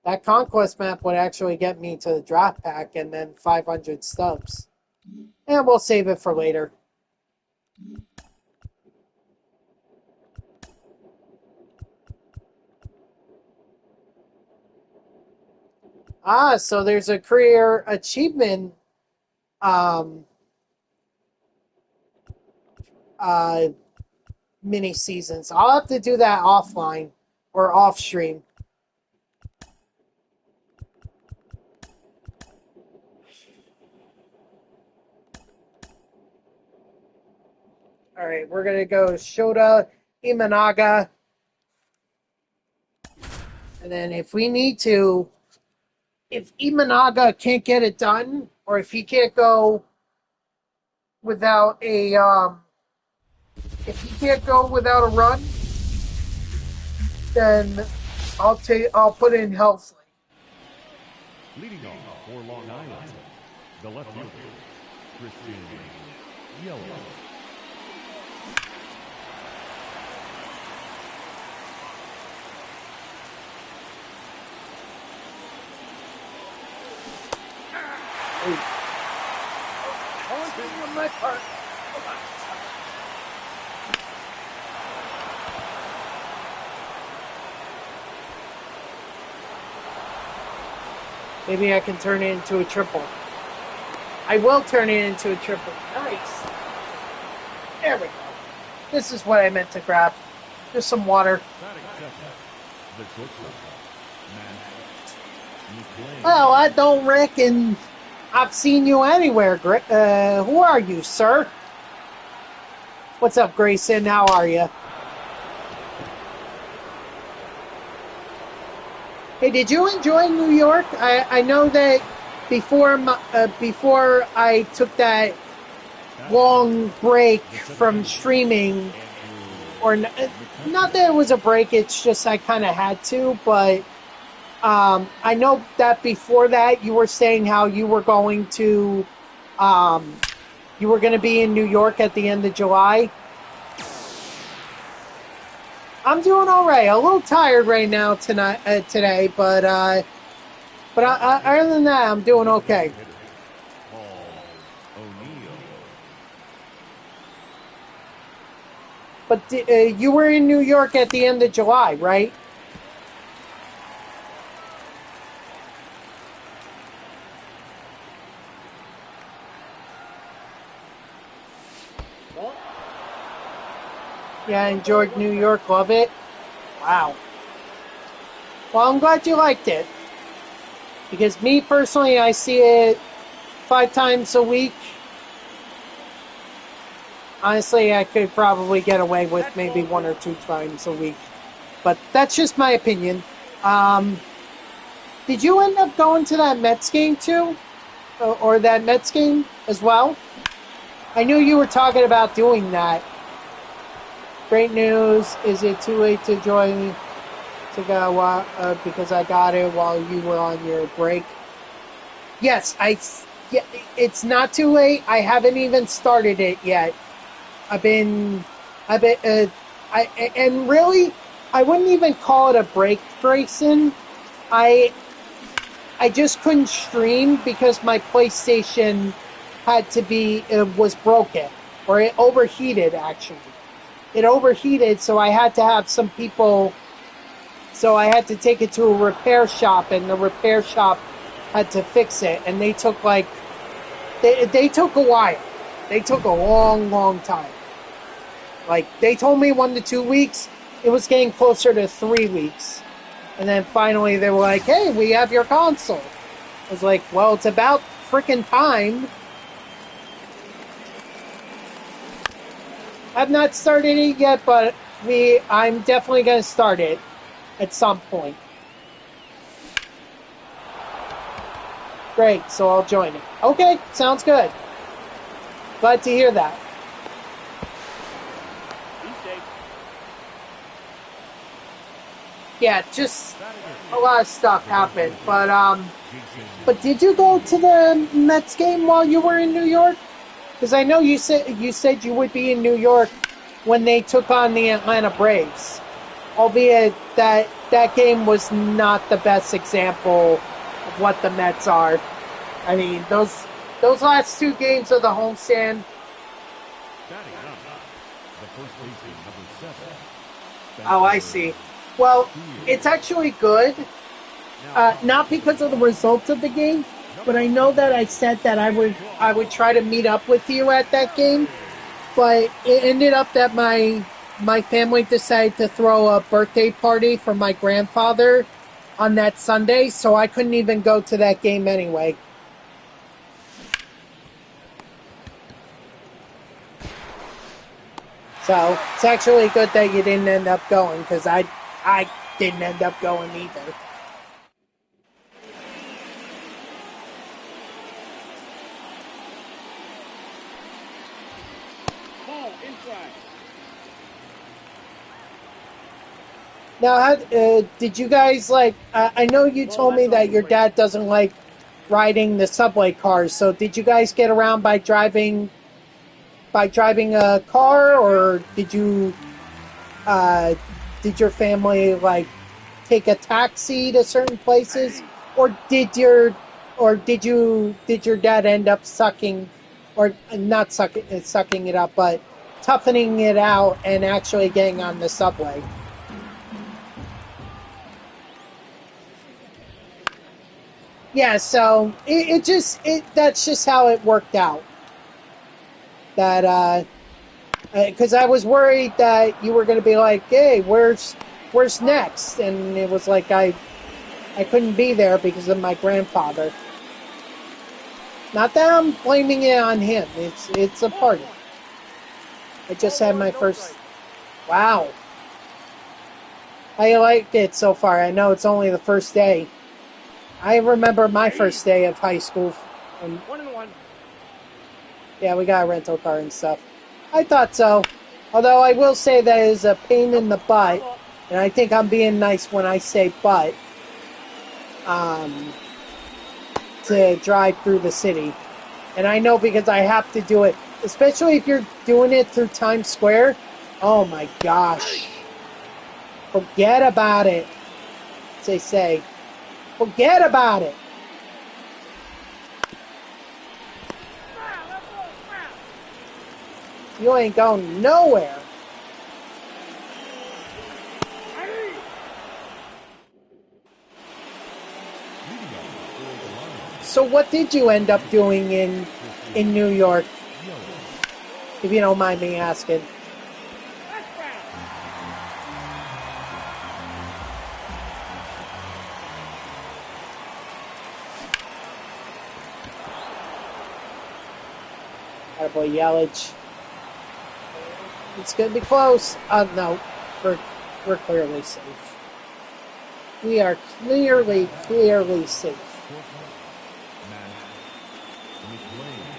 That conquest map would actually get me to the draft pack and then 500 stubs. And we'll save it for later. So there's a career achievement mini seasons. I'll have to do that offline or off stream. All right, we're going to go Shota Imanaga. And then if we need to, if Imanaga can't get it done, or if he can't go without a run, then I'll put in Helsley. Leading off for Long Island, the left fielder, Christian Yelich. Only thing on my part. Maybe I can turn it into a triple. I will turn it into a triple. Nice. There we go. This is what I meant to grab. Just some water. Well, I don't reckon I've seen you anywhere. Who are you, sir? What's up, Grayson? How are you? Hey, did you enjoy New York? I know that before I took that long break from streaming, or not that it was a break, it's just I kind of had to, but I know that before that you were saying how you were going to be in New York at the end of July. I'm doing all right. A little tired right now today, but other than that, I'm doing okay. But you were in New York at the end of July, right? Yeah, I enjoyed New York. Love it. Wow. Well, I'm glad you liked it. Because me personally, I see it 5 times a week. Honestly, I could probably get away with maybe 1 or 2 times a week. But that's just my opinion. Did you end up going to that Mets game too? or that Mets game as well? I knew you were talking about doing that. Great news. Is it too late to join to go because I got it while you were on your break? Yes, yeah, it's not too late. I haven't even started it yet. I've been, and really, I wouldn't even call it a break, Grayson. I just couldn't stream because my PlayStation was broken, or it overheated, actually. It overheated, so I had to have some people, so I had to take it to a repair shop, and the repair shop had to fix it, and they took they took a while. They took a long time. Like, they told me 1 to 2 weeks. It was getting closer to 3 weeks. And then finally they were like, hey, we have your console. I was like, well, it's about freaking time. I've not started it yet, but I'm definitely going to start it at some point. Great, so I'll join it. Okay, sounds good. Glad to hear that. Yeah, just a lot of stuff happened. But did you go to the Mets game while you were in New York? Because I know you said you would be in New York when they took on the Atlanta Braves. Albeit that game was not the best example of what the Mets are. I mean, those last 2 games of the homestand. Oh, I see. Well, it's actually good. Not because of the results of the game, but I know that I said that I would try to meet up with you at that game. But it ended up that my family decided to throw a birthday party for my grandfather on that Sunday, so I couldn't even go to that game anyway. So it's actually good that you didn't end up going, because I didn't end up going either. Ball inside. Now, did you guys I know you told me that your dad doesn't like riding the subway cars. So did you guys get around by driving a car, or did your family take a taxi to certain places, or did your dad end up sucking, or not sucking it up, but toughening it out and actually getting on the subway? Yeah, so that's just how it worked out. That because I was worried that you were going to be like, hey, where's next? And it was like I couldn't be there because of my grandfather. Not that I'm blaming it on him. It's a party. I just had my first. Wow. How you liked it so far? I know it's only the first day. I remember my first day of high school. 1-1. Yeah, we got a rental car and stuff. I thought so. Although I will say that is a pain in the butt, and I think I'm being nice when I say butt, to drive through the city. And I know because I have to do it, especially if you're doing it through Times Square. Oh my gosh. Forget about it, as they say. Forget about it. You ain't going nowhere. So what did you end up doing in New York? If you don't mind me asking. Attaboy Yelich. It's gonna be close. No, we're clearly safe. We are clearly safe.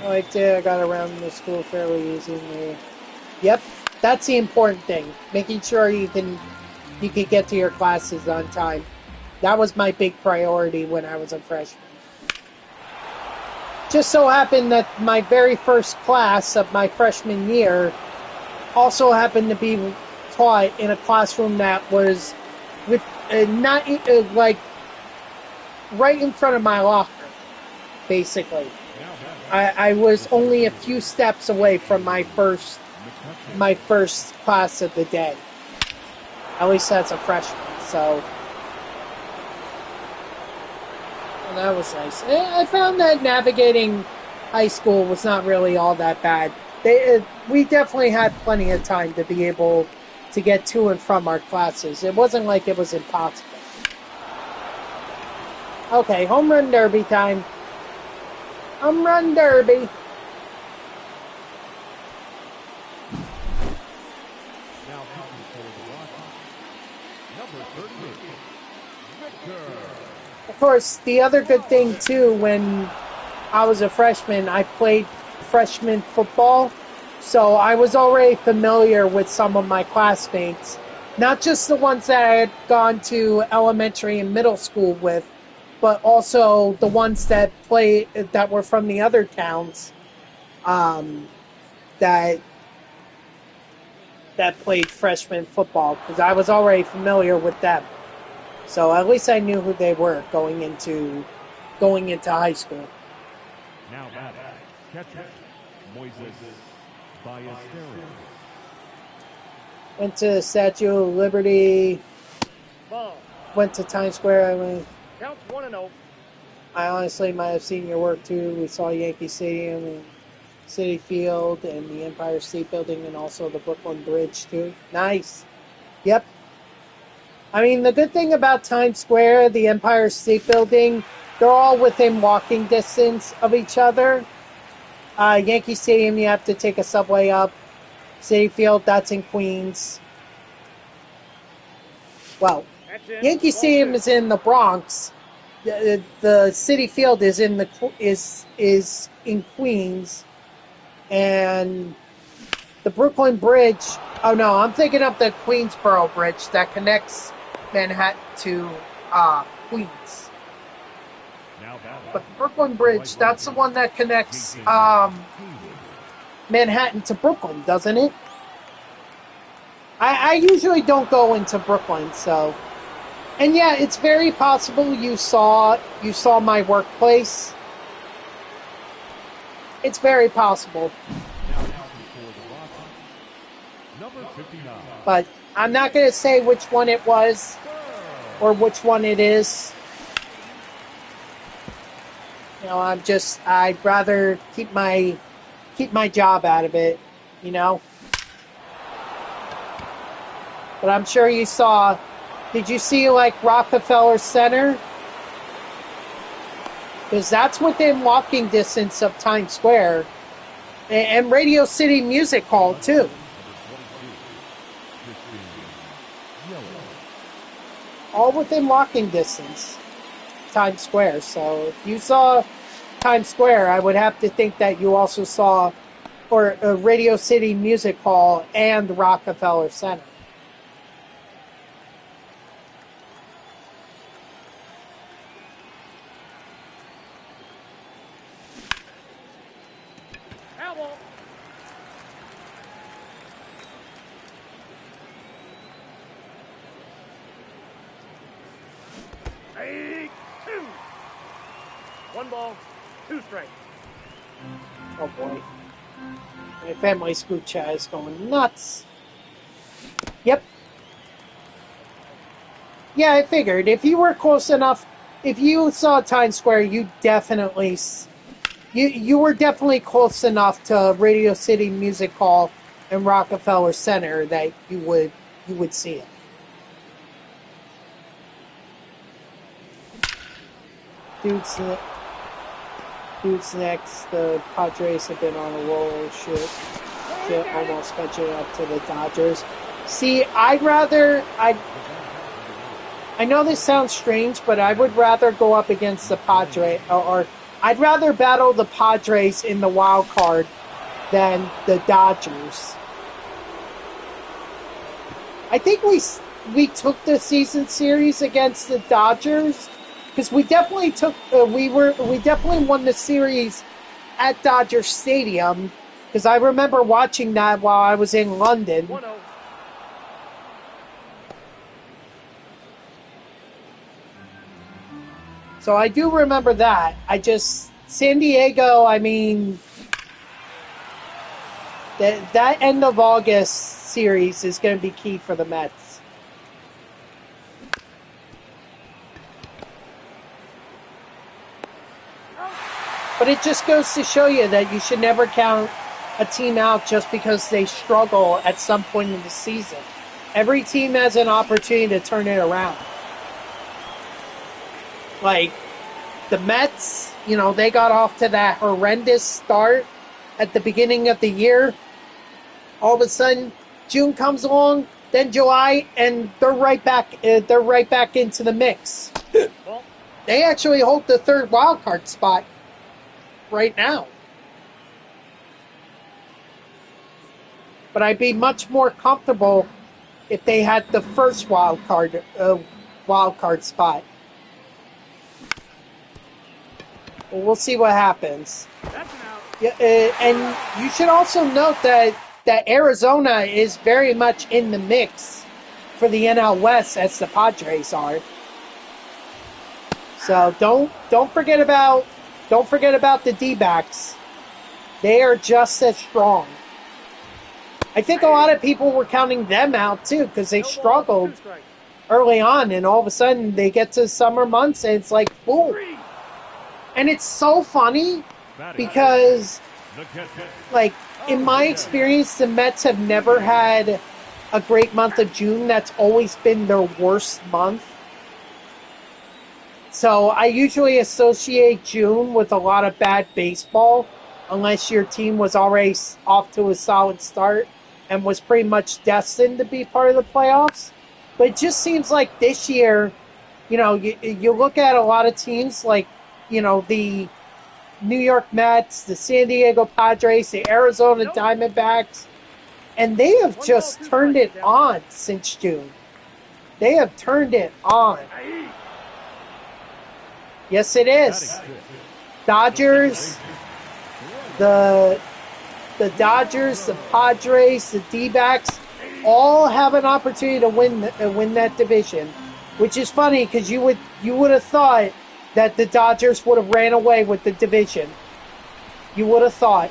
I did. I got around the school fairly easily. Yep, that's the important thing. Making sure you can get to your classes on time. That was my big priority when I was a freshman. Just so happened that my very first class of my freshman year also happened to be taught in a classroom that was with not like right in front of my locker, basically. I was only a few steps away from my first class of the day. At least as a freshman, so and that was nice. I found that navigating high school was not really all that bad. We definitely had plenty of time to be able to get to and from our classes. It wasn't like it was impossible. Okay, home run derby time. Home run derby. Now coming for the Rockies, number 38, Victor. Of course, the other good thing too, when I was a freshman, I played freshman football, so I was already familiar with some of my classmates. Not just the ones that I had gone to elementary and middle school with, but also the ones that were from the other towns that played freshman football, because I was already familiar with them. So at least I knew who they were going into high school. Now batting, catcher, Moises Ballesteros. Went to the Statue of Liberty. Ball. Went to Times Square. Counts 1-0. I honestly might have seen your work too. We saw Yankee Stadium and Citi Field and the Empire State Building and also the Brooklyn Bridge too. Nice. Yep. I mean, the good thing about Times Square, the Empire State Building, they're all within walking distance of each other. Yankee Stadium, you have to take a subway up. Citi Field, that's in Queens. Well, Yankee Stadium is in the Bronx. The Citi Field is in Queens, and the Brooklyn Bridge. Oh no, I'm thinking of the Queensboro Bridge that connects Manhattan to Queens. But the Brooklyn Bridge, that's the one that connects Manhattan to Brooklyn, doesn't it? I usually don't go into Brooklyn, so. And yeah, it's very possible you saw my workplace. It's very possible. But I'm not going to say which one it was or which one it is. You know, I'd rather keep my job out of it, you know. But I'm sure you saw. Did you see, like, Rockefeller Center? Because that's within walking distance of Times Square. And Radio City Music Hall, too. All within walking distance. Times Square. So if you saw Times Square, I would have to think that you also saw Radio City Music Hall and Rockefeller Center. One ball, two strikes. Oh boy. My family's group chat is going nuts. Yep. Yeah, I figured. If you were close enough, if you saw Times Square, you definitely... You were definitely close enough to Radio City Music Hall and Rockefeller Center that you would see it. Dude's next. The Padres have been on a roll. Shit, almost catching up to the Dodgers. See, I know this sounds strange, but I would rather go up against the Padres, or I'd rather battle the Padres in the wild card than the Dodgers. I think we took the season series against the Dodgers because we definitely we definitely won the series at Dodger Stadium because I remember watching that while I was in London. 1-0. So I do remember that. San Diego, I mean, that end of August series is going to be key for the Mets. But it just goes to show you that you should never count a team out just because they struggle at some point in the season. Every team has an opportunity to turn it around. Like, the Mets, they got off to that horrendous start at the beginning of the year. All of a sudden, June comes along, then July, and they're right back into the mix. They actually hold the third wild card spot right now. But I'd be much more comfortable if they had the first wild card spot. Well, we'll see what happens. That's an out. Yeah, and you should also note that Arizona is very much in the mix for the NL West as the Padres are. So don't forget about the D-backs. They are just as strong. I think a lot of people were counting them out too because they struggled early on, and all of a sudden they get to summer months and it's like boom. And it's so funny because, like, in my experience, the Mets have never had a great month of June. That's always been their worst month. So I usually associate June with a lot of bad baseball, unless your team was already off to a solid start and was pretty much destined to be part of the playoffs. But it just seems like this year, you look at a lot of teams like, the New York Mets, the San Diego Padres, the Arizona Diamondbacks, and they have just turned it on since June. They have turned it on. Yes, it is. Dodgers, the Dodgers, the Padres, the D-backs, all have an opportunity to win that division, which is funny because you would have thought that the Dodgers would have ran away with the division. You would have thought.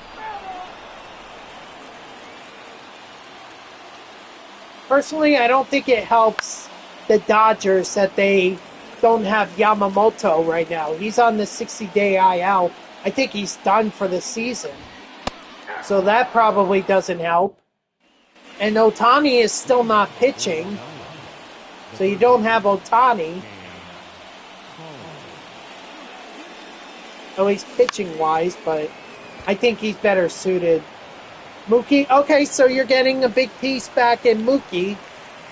Personally, I don't think it helps the Dodgers that they don't have Yamamoto right now. He's on the 60-day IL. I think he's done for the season. So that probably doesn't help. And Ohtani is still not pitching. So you don't have Ohtani. At least pitching-wise, but I think he's better suited. Mookie, okay, so you're getting a big piece back in Mookie.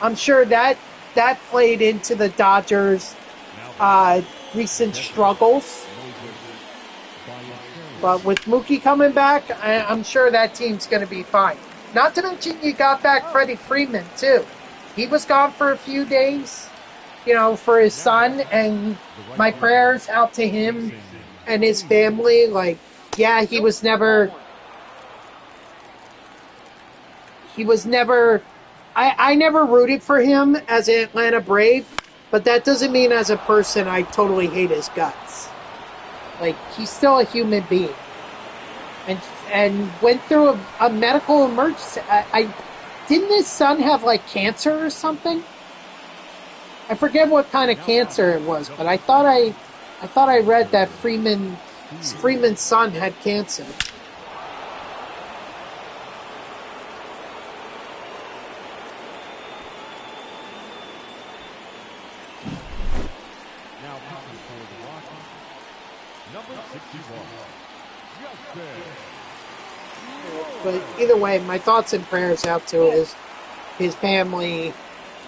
I'm sure that played into the Dodgers' recent struggles. But with Mookie coming back, I'm sure that team's going to be fine. Not to mention you got back Freddie Freeman, too. He was gone for a few days, for his son, and my prayers out to him and his family. Like, yeah, he was never I never rooted for him as an Atlanta Brave, but that doesn't mean as a person I totally hate his guts. Like, he's still a human being. And went through a medical emergency. Didn't his son have, like, cancer or something? I forget what kind of cancer it was, but I thought I read that Freeman's son had cancer. Now pitching for the Rockies, number 61, But either way, my thoughts and prayers out to his family.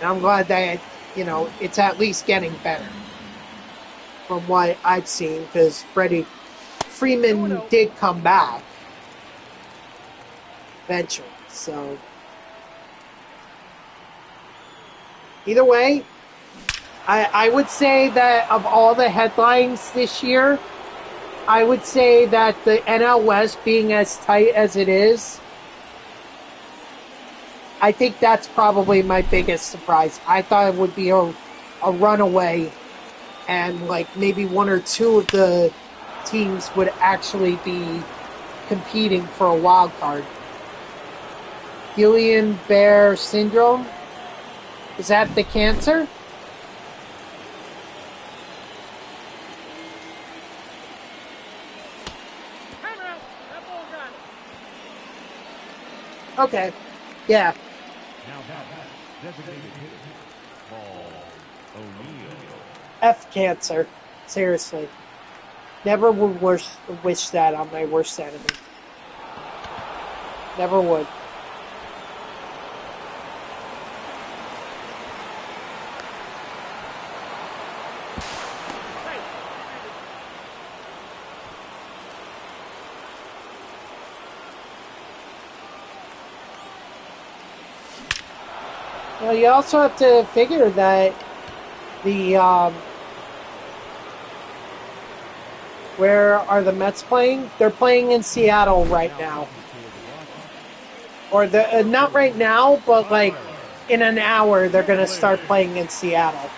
And I'm glad that, it's at least getting better from what I've seen, because Freddie Freeman did come back eventually. So either way, I would say that of all the headlines this year, I would say that the NL West being as tight as it is, I think that's probably my biggest surprise. I thought it would be a runaway, and like maybe one or two of the teams would actually be competing for a wild card. Guillain-Barré syndrome? Is that the cancer? Okay. Yeah. Now designated hitter, Paul O'Neill. F cancer. Seriously. Never would wish that on my worst enemy. Never would. Well, you also have to figure that the where are the Mets playing? They're playing in Seattle right now, or the not right now, but like in an hour they're going to start playing in Seattle.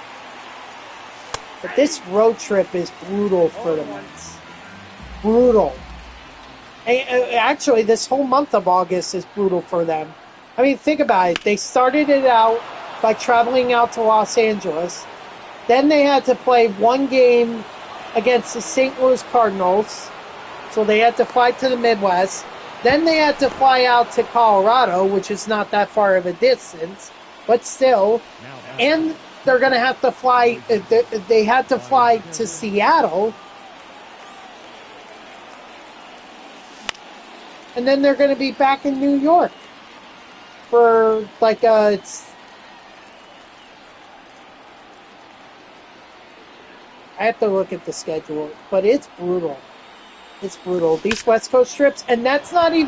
But this road trip is brutal for the Mets. Brutal. Actually, this whole month of August is brutal for them. I mean, think about it. They started it out by traveling out to Los Angeles. Then they had to play one game against the St. Louis Cardinals. So they had to fly to the Midwest. Then they had to fly out to Colorado, which is not that far of a distance, but still. And they're going to have to fly. They had to fly to Seattle. And then they're going to be back in New York for like I have to look at the schedule, but it's brutal. It's brutal. These West Coast trips, and that's only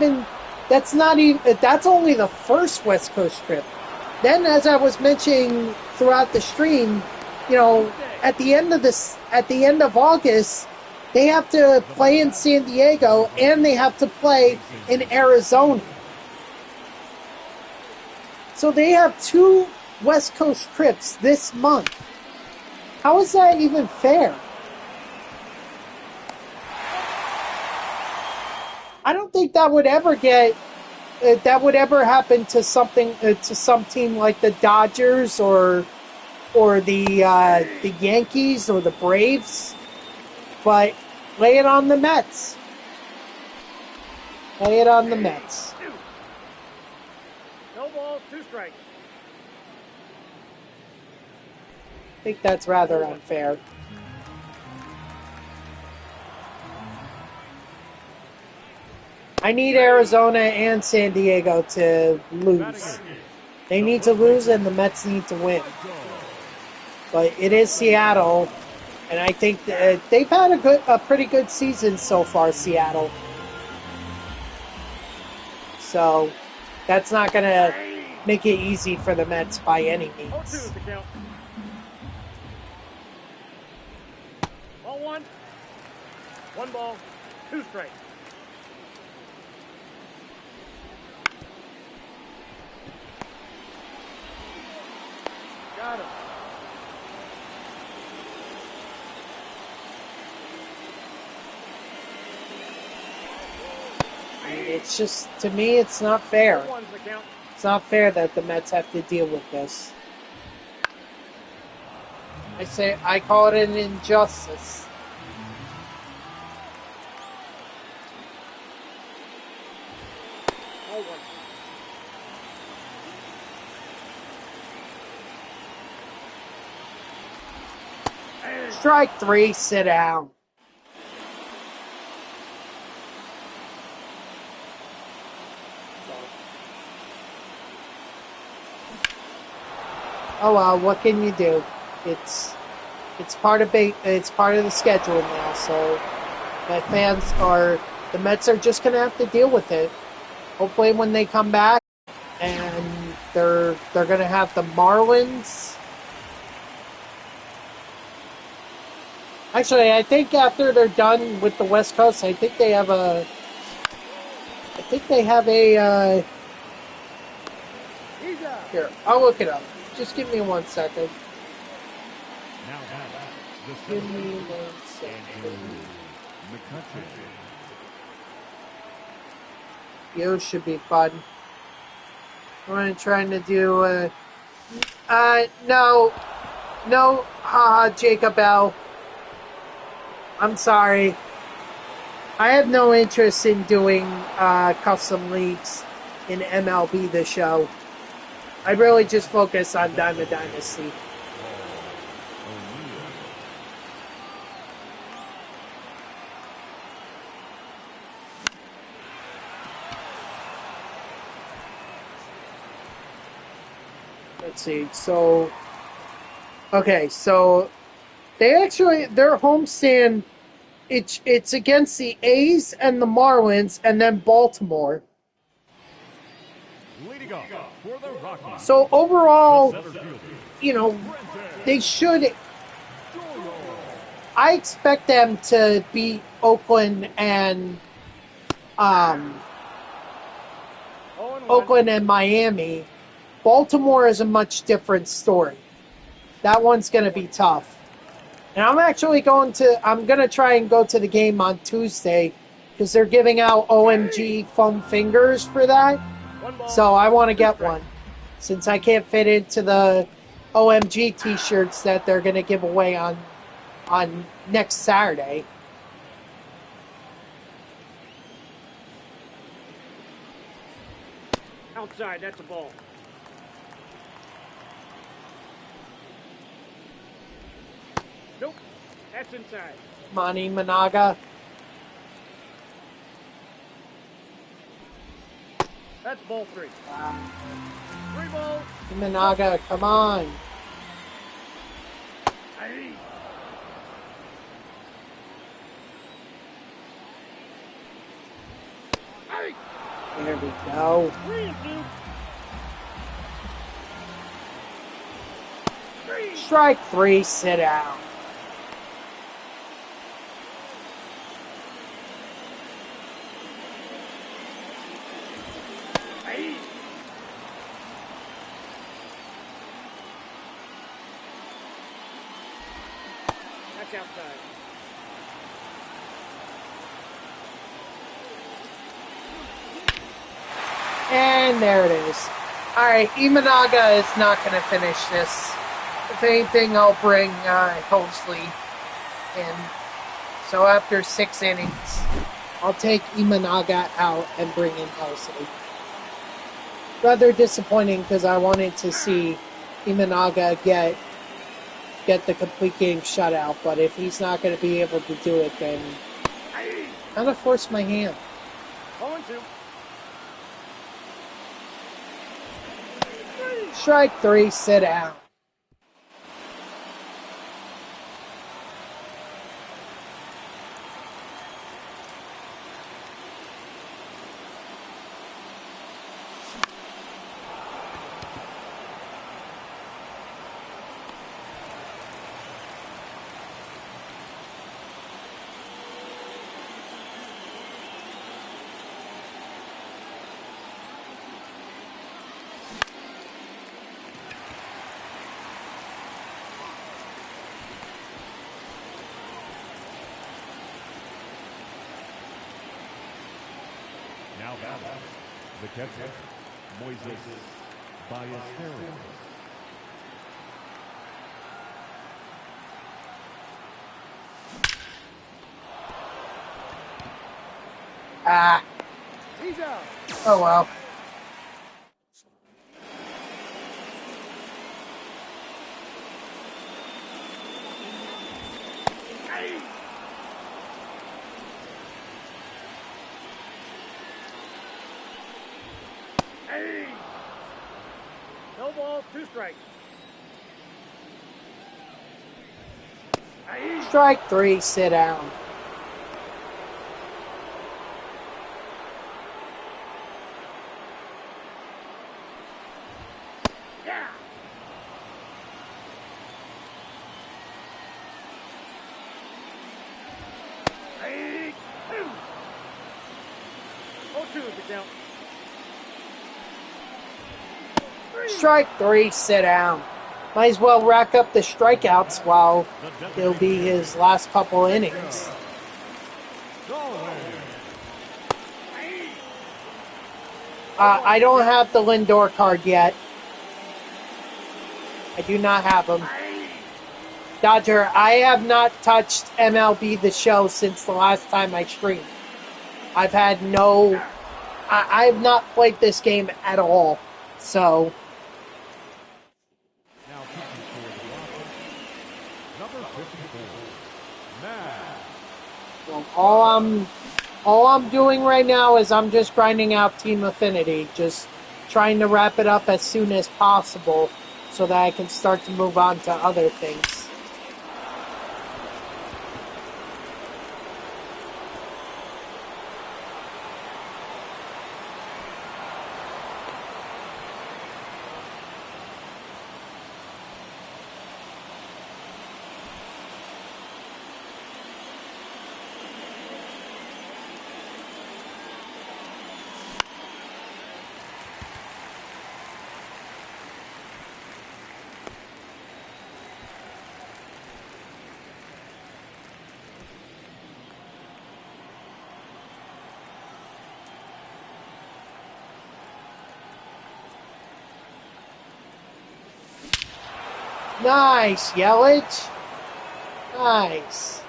the first West Coast trip. Then, as I was mentioning throughout the stream, at the end of August, they have to play in San Diego and they have to play in Arizona. So they have 2 West Coast trips this month. How is that even fair? I don't think that would ever happen to some team like the Dodgers or the Yankees or the Braves. But lay it on the Mets. Lay it on the Mets. No balls, 2 strikes. I think that's rather unfair. I need Arizona and San Diego to lose. They need to lose and the Mets need to win. But it is Seattle, and I think that they've had a pretty good season so far, Seattle. So that's not going to make it easy for the Mets by any means. 0-2 1 ball, 2 strikes. Got him. It's just, to me, it's not fair. It's not fair that the Mets have to deal with this. I call it an injustice. Strike 3, sit down. Oh well, what can you do? It's part of the schedule now, so The Mets are just going to have to deal with it. Hopefully when they come back and they're going to have the Marlins. Actually, I think after they're done with the West Coast, I think they have a here, I'll look it up. Just give me 1 second. Give me 1 second. You should be fun. We're trying to do no, haha, Jacob L. I'm sorry. I have no interest in doing custom leagues in MLB The Show. I really just focus on Diamond Dynasty. Let's see. So, okay. So, their homestand, it's against the A's and the Marlins, and then Baltimore. So overall, they should. I expect them to beat Oakland and Miami. Baltimore is a much different story. That one's going to be tough. And I'm going to try and go to the game on Tuesday because they're giving out OMG foam fingers for that. So I want to get one since I can't fit into the OMG t-shirts that they're going to give away on next Saturday. Outside, that's a ball. Nope, that's inside. Manny Managa. That's ball 3. 3 balls. Managa, come on. Aye. Aye. There we go. 3-2. Strike 3, sit down. That's outside. And there it is. All right, Imanaga is not going to finish this. If anything, I'll bring Helsley in. So after 6 innings, I'll take Imanaga out and bring in Helsley. Rather disappointing because I wanted to see Imanaga get the complete game shutout, but if he's not going to be able to do it, then kind of force my hand. 0-2. Strike 3, sit down. Now batting, the catcher, Moises Ballesteros. He's out. Oh well. No balls, 2 strikes. Strike 3, sit down. Yeah. Strike 2. 0-2 is the count. Strike 3, sit down. Might as well rack up the strikeouts while it'll be his last couple innings. I don't have the Lindor card yet. I do not have him. Dodger, I have not touched MLB The Show since the last time I streamed. I've had no... I've not played this game at all. So... Now pitching for the offense, number 54, Matt. Well, all I'm doing right now is I'm just grinding out Team Affinity, just trying to wrap it up as soon as possible so that I can start to move on to other things. Nice, Yelich. Nice.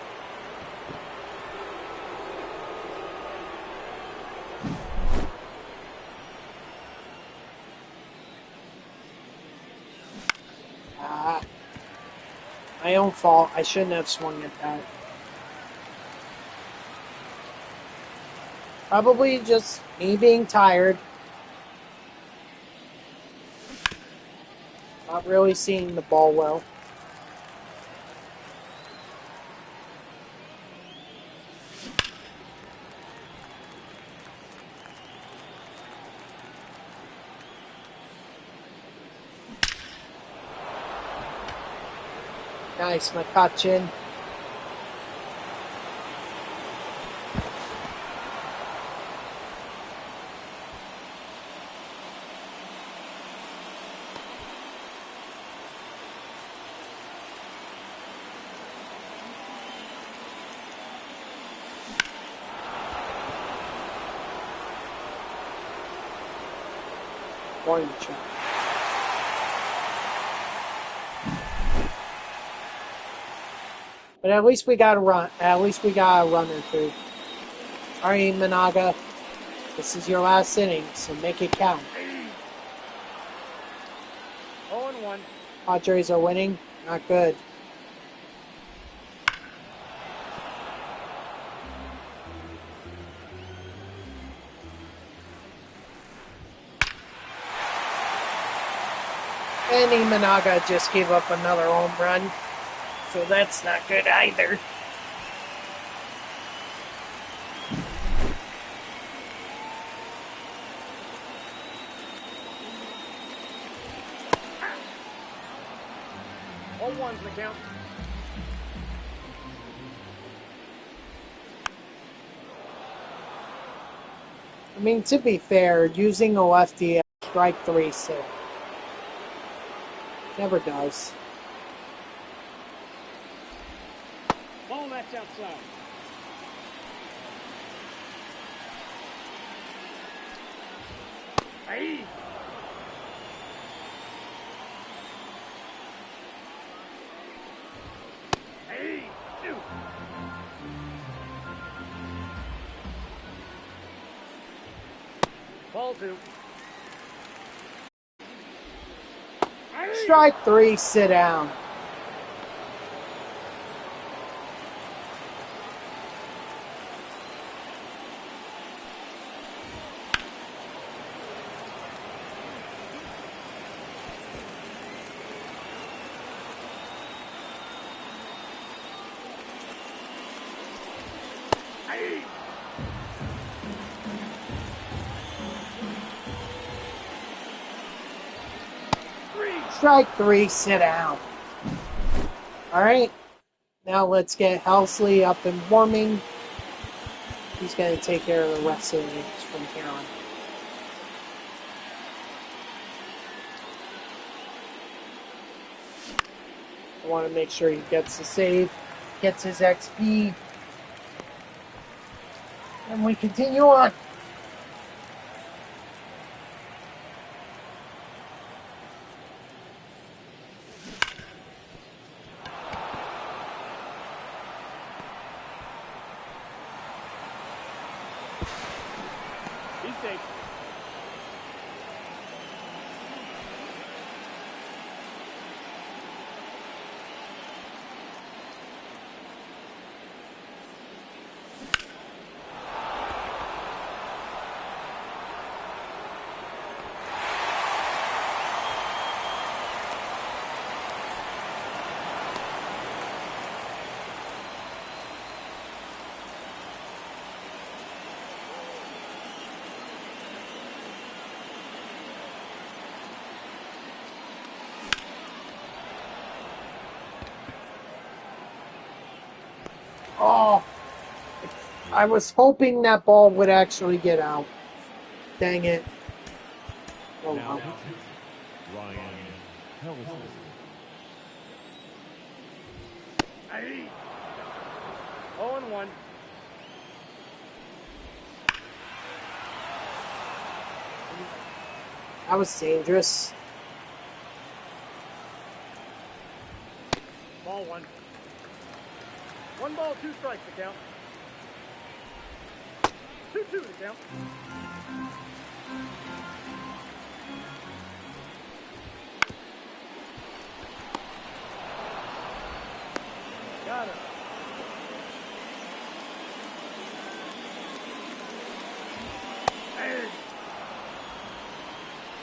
My own fault. I shouldn't have swung at that. Probably just me being tired. Not really seeing the ball well. Nice, McCutcheon. Warning shot. But at least we got a run. At least we got a run or two. All right, Managa. This is your last inning, so make it count. 0-1. Padres are winning. Not good. And Imanaga just gave up another home run. So that's not good either. All ones in the count. I mean, to be fair, using a lefty at strike 3 still never does. Ball that's outside. Hey. Hey. Two. Ball 2. Strike 3, sit down. Hey. Three. Strike 3, sit down. Alright, now let's get Helsley up and warming. He's going to take care of the rest of the innings from here on. I want to make sure he gets the save, gets his XP, and we continue on. He's safe. Oh, I was hoping that ball would actually get out. Dang it. Oh, Now, well. Ryan Helsley. Aye. 0-1. That was dangerous. Ball 1. 1 ball, 2 strikes to count. 2-2 to count. Got it. Hey.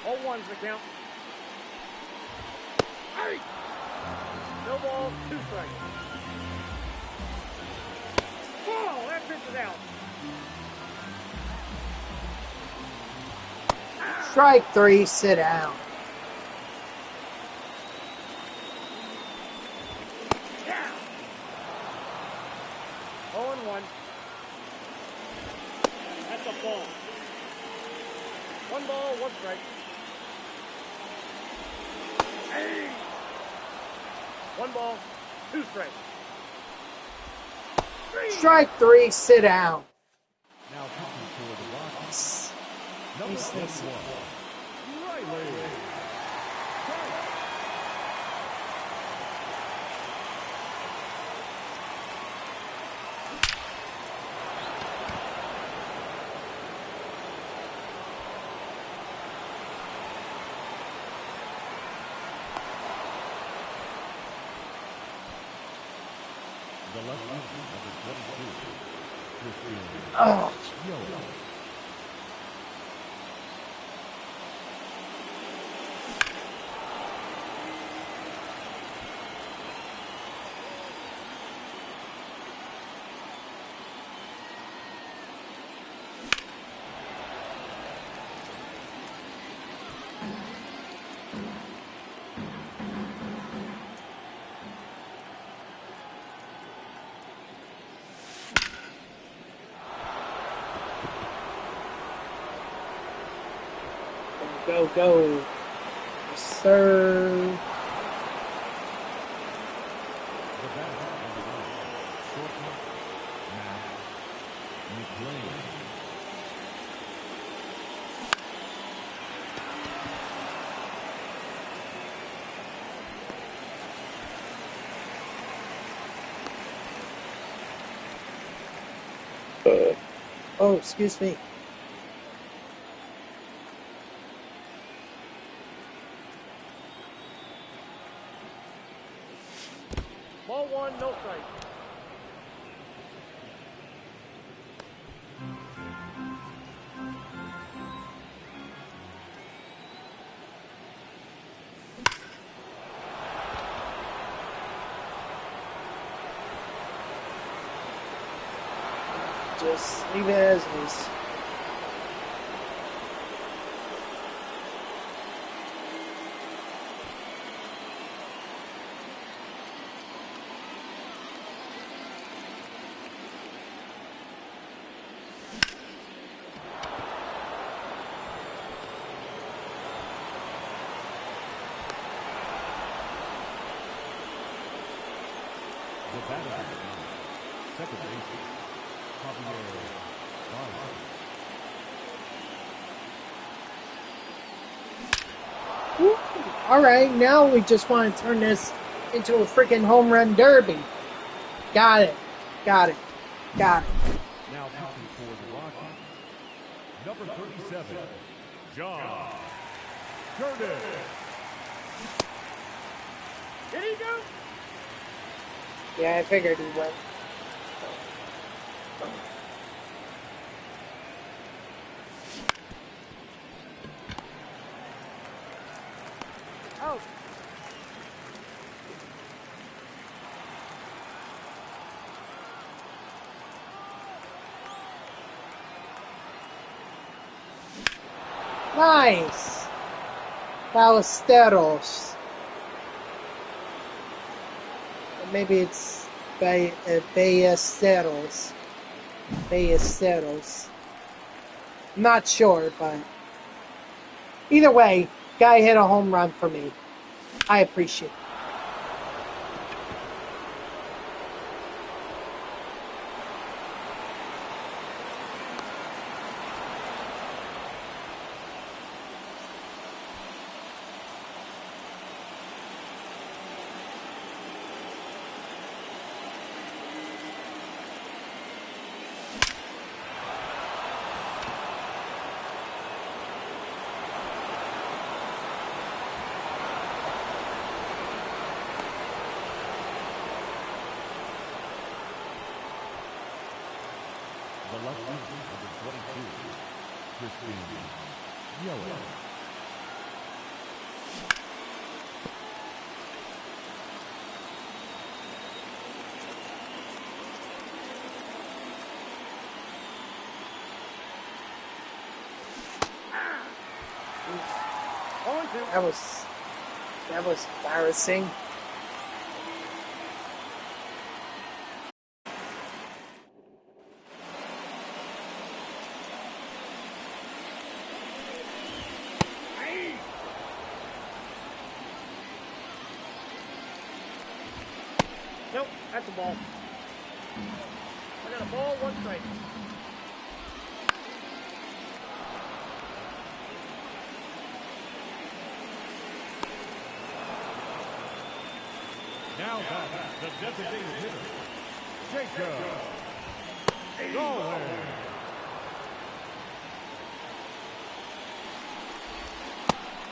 0-1's the count. Hey. No ball, 2 strikes. Oh, that pitch is out. Strike 3, sit down. Yeah. 0-1. That's a ball. 1 ball, 1 strike. Hey. 1 ball, 2 strikes. Strike 3, sit down. Now pitching for the Rockies. Yes. Number He's 21, Riley. The left fielder, number 22, Christian Oh, Young. go, go. Yes, sir. The batter, number 1, shortstop, Matt McLean. Oh, excuse me. Ball 1, no strike. Just leave it as is. The batter, second baseman, Javier Baez. Woo. All right, now we just want to turn this into a freaking home run derby. Got it. Got it. Got it. Now pitching for the Rockies, number 37, John Curtis. Did he go? Yeah, I figured he would. Oh. Nice. Ballesteros. Or maybe it's Ballesteros. Ballesteros. I'm not sure, but either way, guy hit a home run for me. I appreciate it. The left fielder, number 22, Christian Yelich. That was embarrassing. Nope, that's a ball. I got a ball, one strike. Now back, the designated hitter, Jacob Nolan.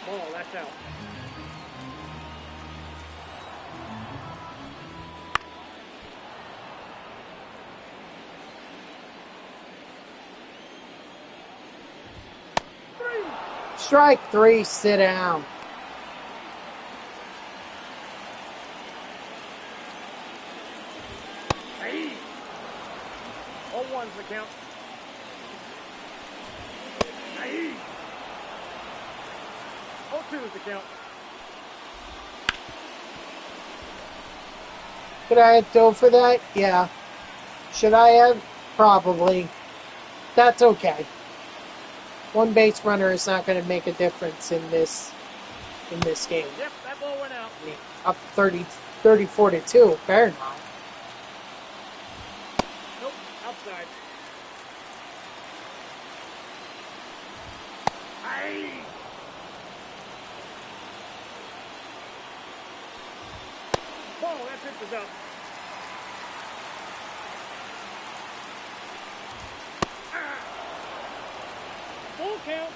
Ball, that's out. Strike three, sit down. Hey! 0-1's the count. Hey! 0-2 is the count. Could I have dove for that? Yeah. Should I have? Probably. That's okay. One base runner is not going to make a difference in this game. Yep, that ball went out. I mean, up 34-2. Fair enough. Nope, outside. Hey! Ball, that pitch is up. Full count.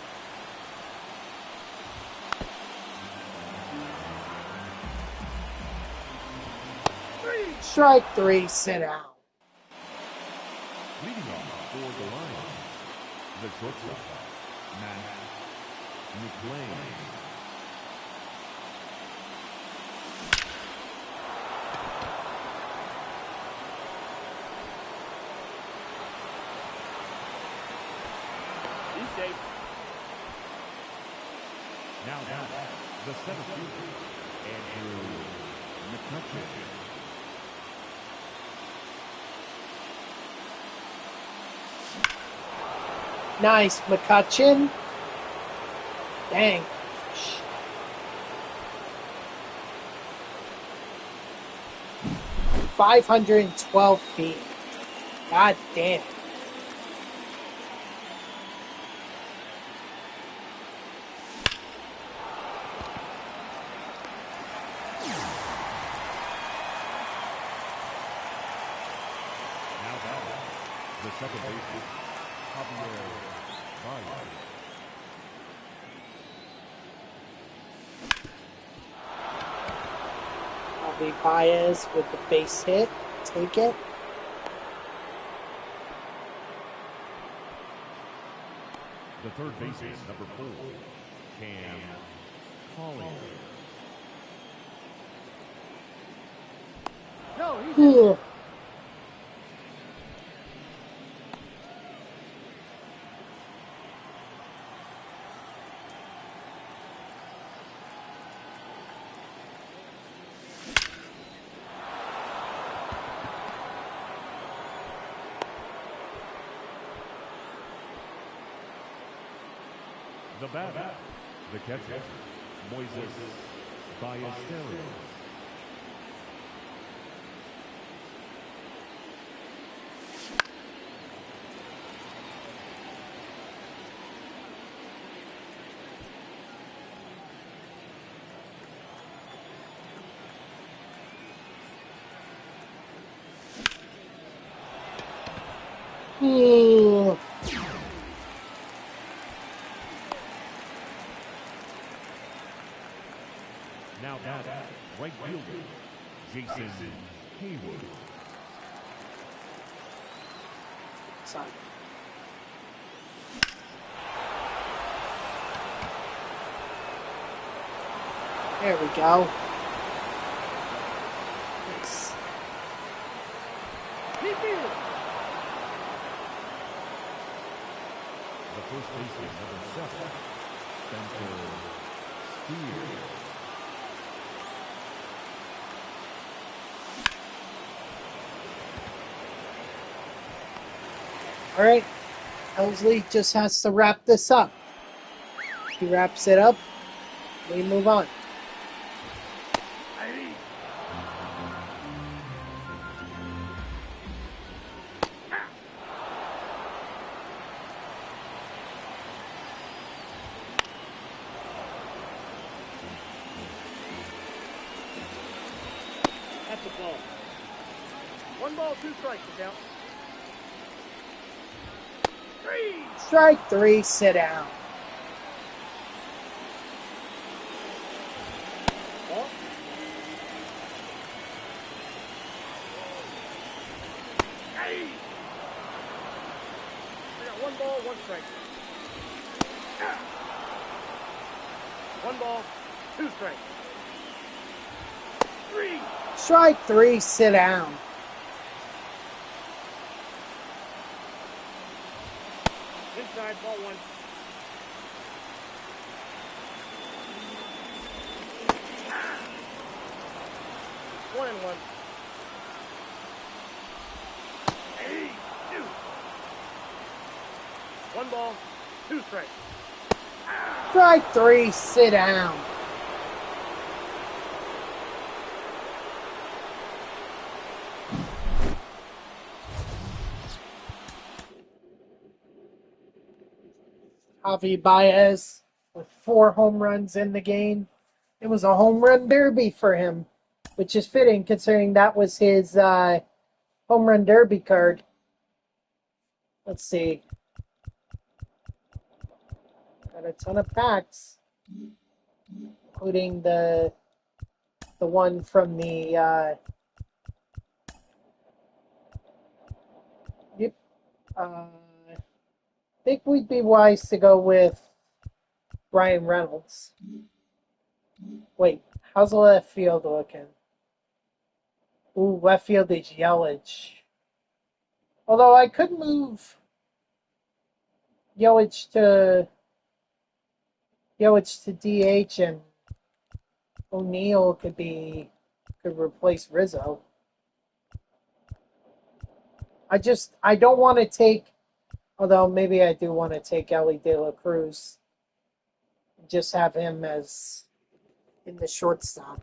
Strike three, sit down. Leading off for the Lions, the shortstop, Matt McLean. He's safe. Now back, the center fielder, Andrew McCutcheon. Nice, McCutcheon. Dang. 512 feet. God damn. Now batting, the second baseman, Javier Baez. Javi Baez with the base hit. Take it. The third baseman, number 4, Cam Collier. No, he's Cool. The batter, the catcher, Moises Ballesteros. Ooh. Now batting, right fielder, Jason Hayward. Sorry. There we go. Nice. he fielded. The first baseman, number 7, Spencer Steer. All right. Elsley just has to wrap this up. He wraps it up. We move on. That's a ball. 1 ball, 2 strikes, the count. 3. Strike 3, sit down. Ball. Hey. We got 1 ball, 1 strike. 1 ball, 2 strikes. 3. Strike 3, sit down. Inside, ball 1. One and 1. Hey, 2. 1 ball, 2 strikes. Strike 3, sit down. Javi Baez with 4 home runs in the game. It was a home run derby for him, which is fitting considering that was his home run derby card. Let's see. Got a ton of packs, including the one from the yep. I think we'd be wise to go with Ryan Reynolds. Wait, how's the left field looking? Ooh, left field is Yelich. Although I could move Yelich to DH and O'Neill could replace Rizzo. I don't want to take, although maybe I do want to take Ellie De La Cruz. Just have him as in the shortstop.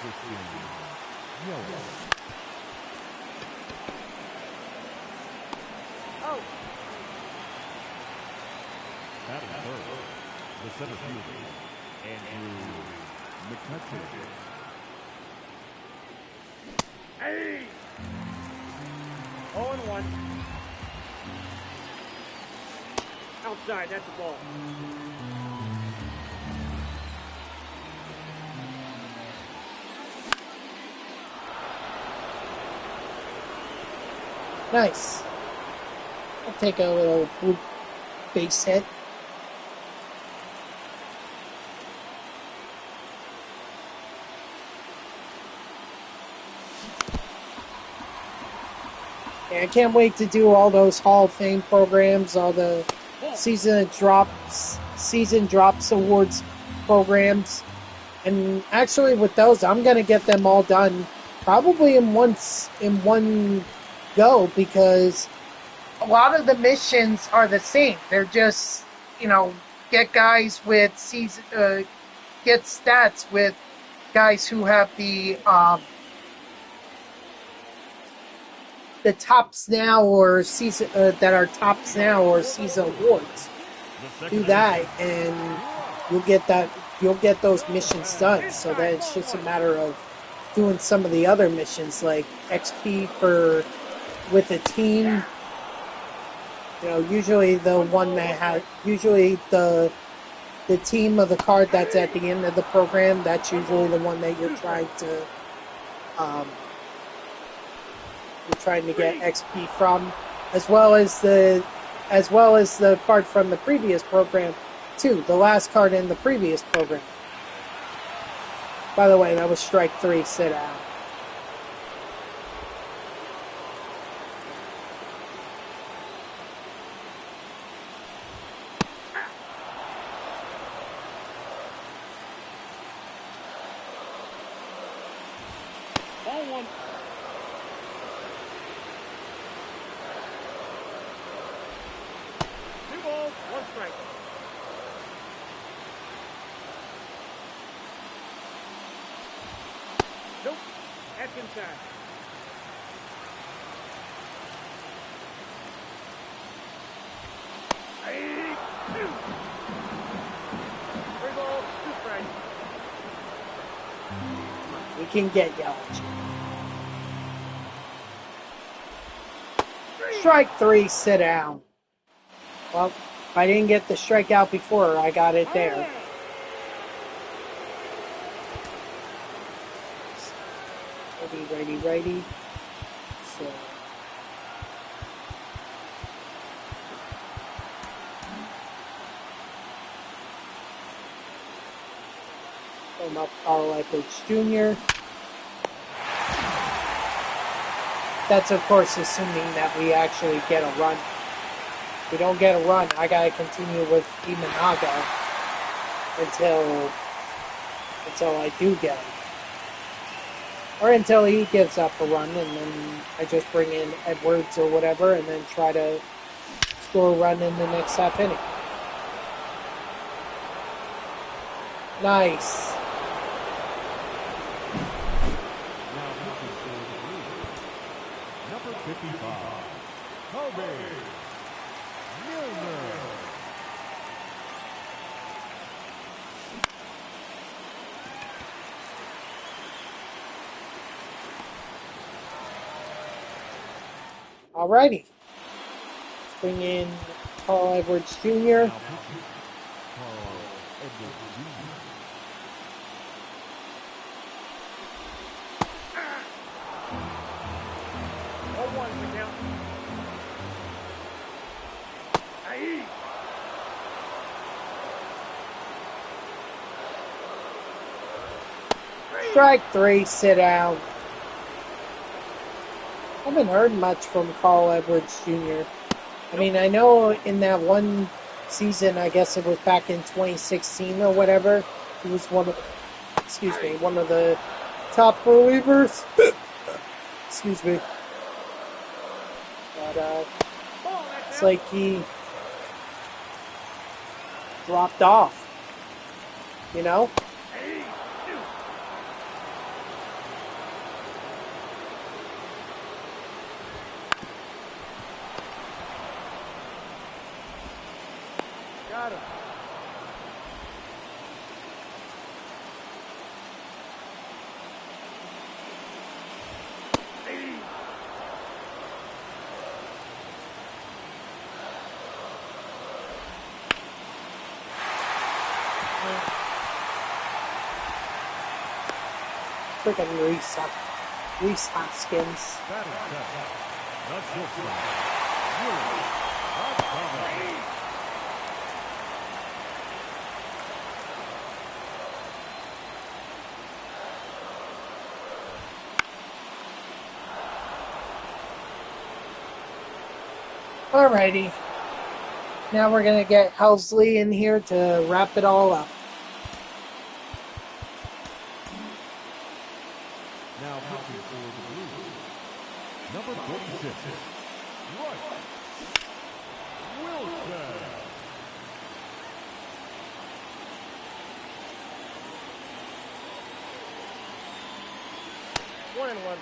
Christian Yelich. Oh. Batting third, the center fielder, Andrew McCutcheon. Hey. 0-1. Outside, that's a ball. Nice. I'll take a little base hit. Yeah, I can't wait to do all those Hall of Fame programs, all the season drops awards programs. And actually with those, I'm going to get them all done probably in one go, because a lot of the missions are the same. They're just, get guys with get stats with guys who have the tops now or season that are tops now or season awards. Do that, and you'll get those missions done. So then it's just a matter of doing some of the other missions like XP with a team. Usually the one that has the team of the card that's at the end of the program. That's usually the one that you're trying to get XP from, as well as the card from the previous program too. The last card in the previous program. By the way, that was strike 3. Sit out. Ball 1. Two balls, 1 strike. Nope. That's inside. Hey, 2. 3 balls, 2 strikes. We can get Yelich. Strike 3, sit down. Well, if I didn't get the strikeout before, I got it there. Righty. So. From up Carl Edwards Jr. That's, of course, assuming that we actually get a run. If we don't get a run, I gotta continue with Imanaga until I do get him. Or until he gives up a run, and then I just bring in Edwards or whatever, and then try to score a run in the next half inning. Nice. Number 55, Kobe Milner. Alrighty. Let's bring in Carl Edwards Jr. Carl Edwards Jr. 0-1 to count. Aye. Strike 3, sit down. I haven't heard much from Carl Edwards Jr. I mean, I know in that one season, I guess it was back in 2016 or whatever, he was one of the top relievers. Excuse me. But it's like he dropped off, Freaking Reese Hoskins. Batting seven. The shortstop, Willie Rodriguez. Alrighty. Now we're going to get Helsley in here to wrap it all up. Now pitching for the Blues, number 46, Roy Wilson. 1-1.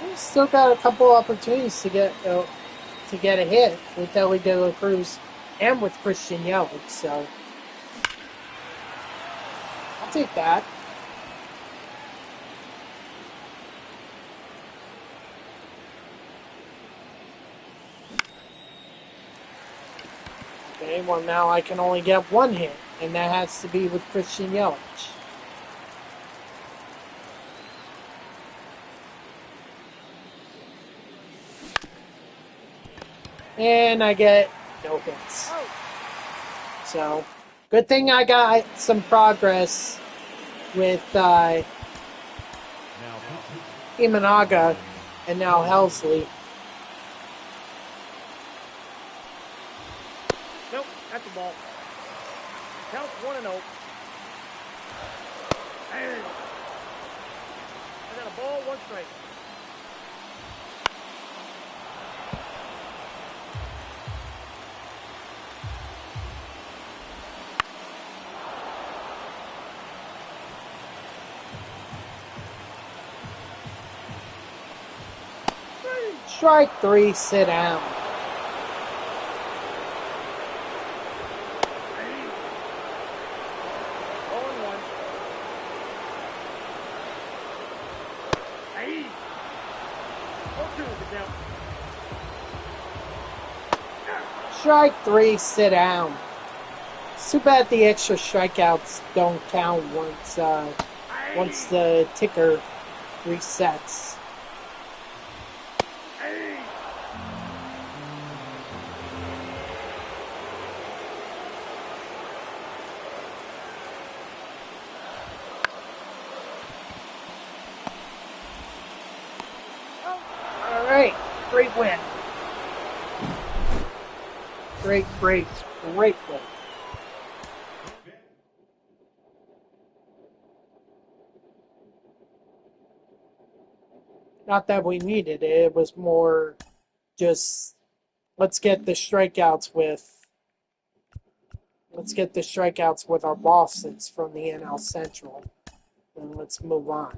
We've still got a couple opportunities to get a hit with Ellie De La Cruz and with Christian Yelich, so I'll take that. Okay, well now I can only get one hit, and that has to be with Christian Yelich. And I get no hits. So, good thing I got some progress with Now pitching Imanaga and now Helsley. Nope, that's the ball. Count 1-0. Hey. I got a ball, 1 strike. Strike 3, sit down. Ball and 1. Hey. 4-2 is the count. Strike 3, sit down. It's too bad the extra strikeouts don't count once the ticker resets. Alright, great win. Great win. Not that we needed it, it was more just let's get the strikeouts with our bosses from the NL Central, and let's move on.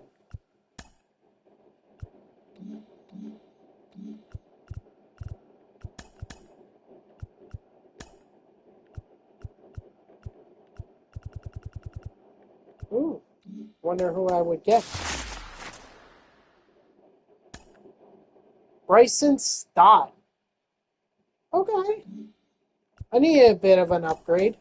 Ooh, wonder who I would get. Bryson Stott. Okay. I need a bit of an upgrade.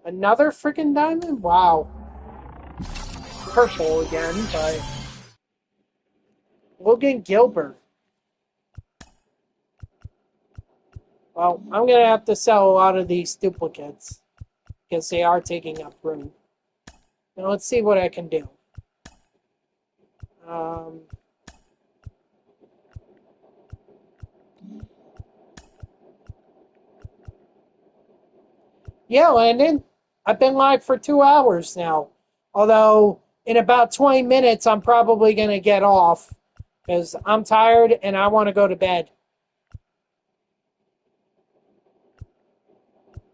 Another freaking diamond? Wow. Purple again, but Logan Gilbert. Well, I'm going to have to sell a lot of these duplicates because they are taking up room. Now let's see what I can do. Yeah, Landon. I've been live for 2 hours now. Although, in about 20 minutes, I'm probably going to get off because I'm tired and I want to go to bed.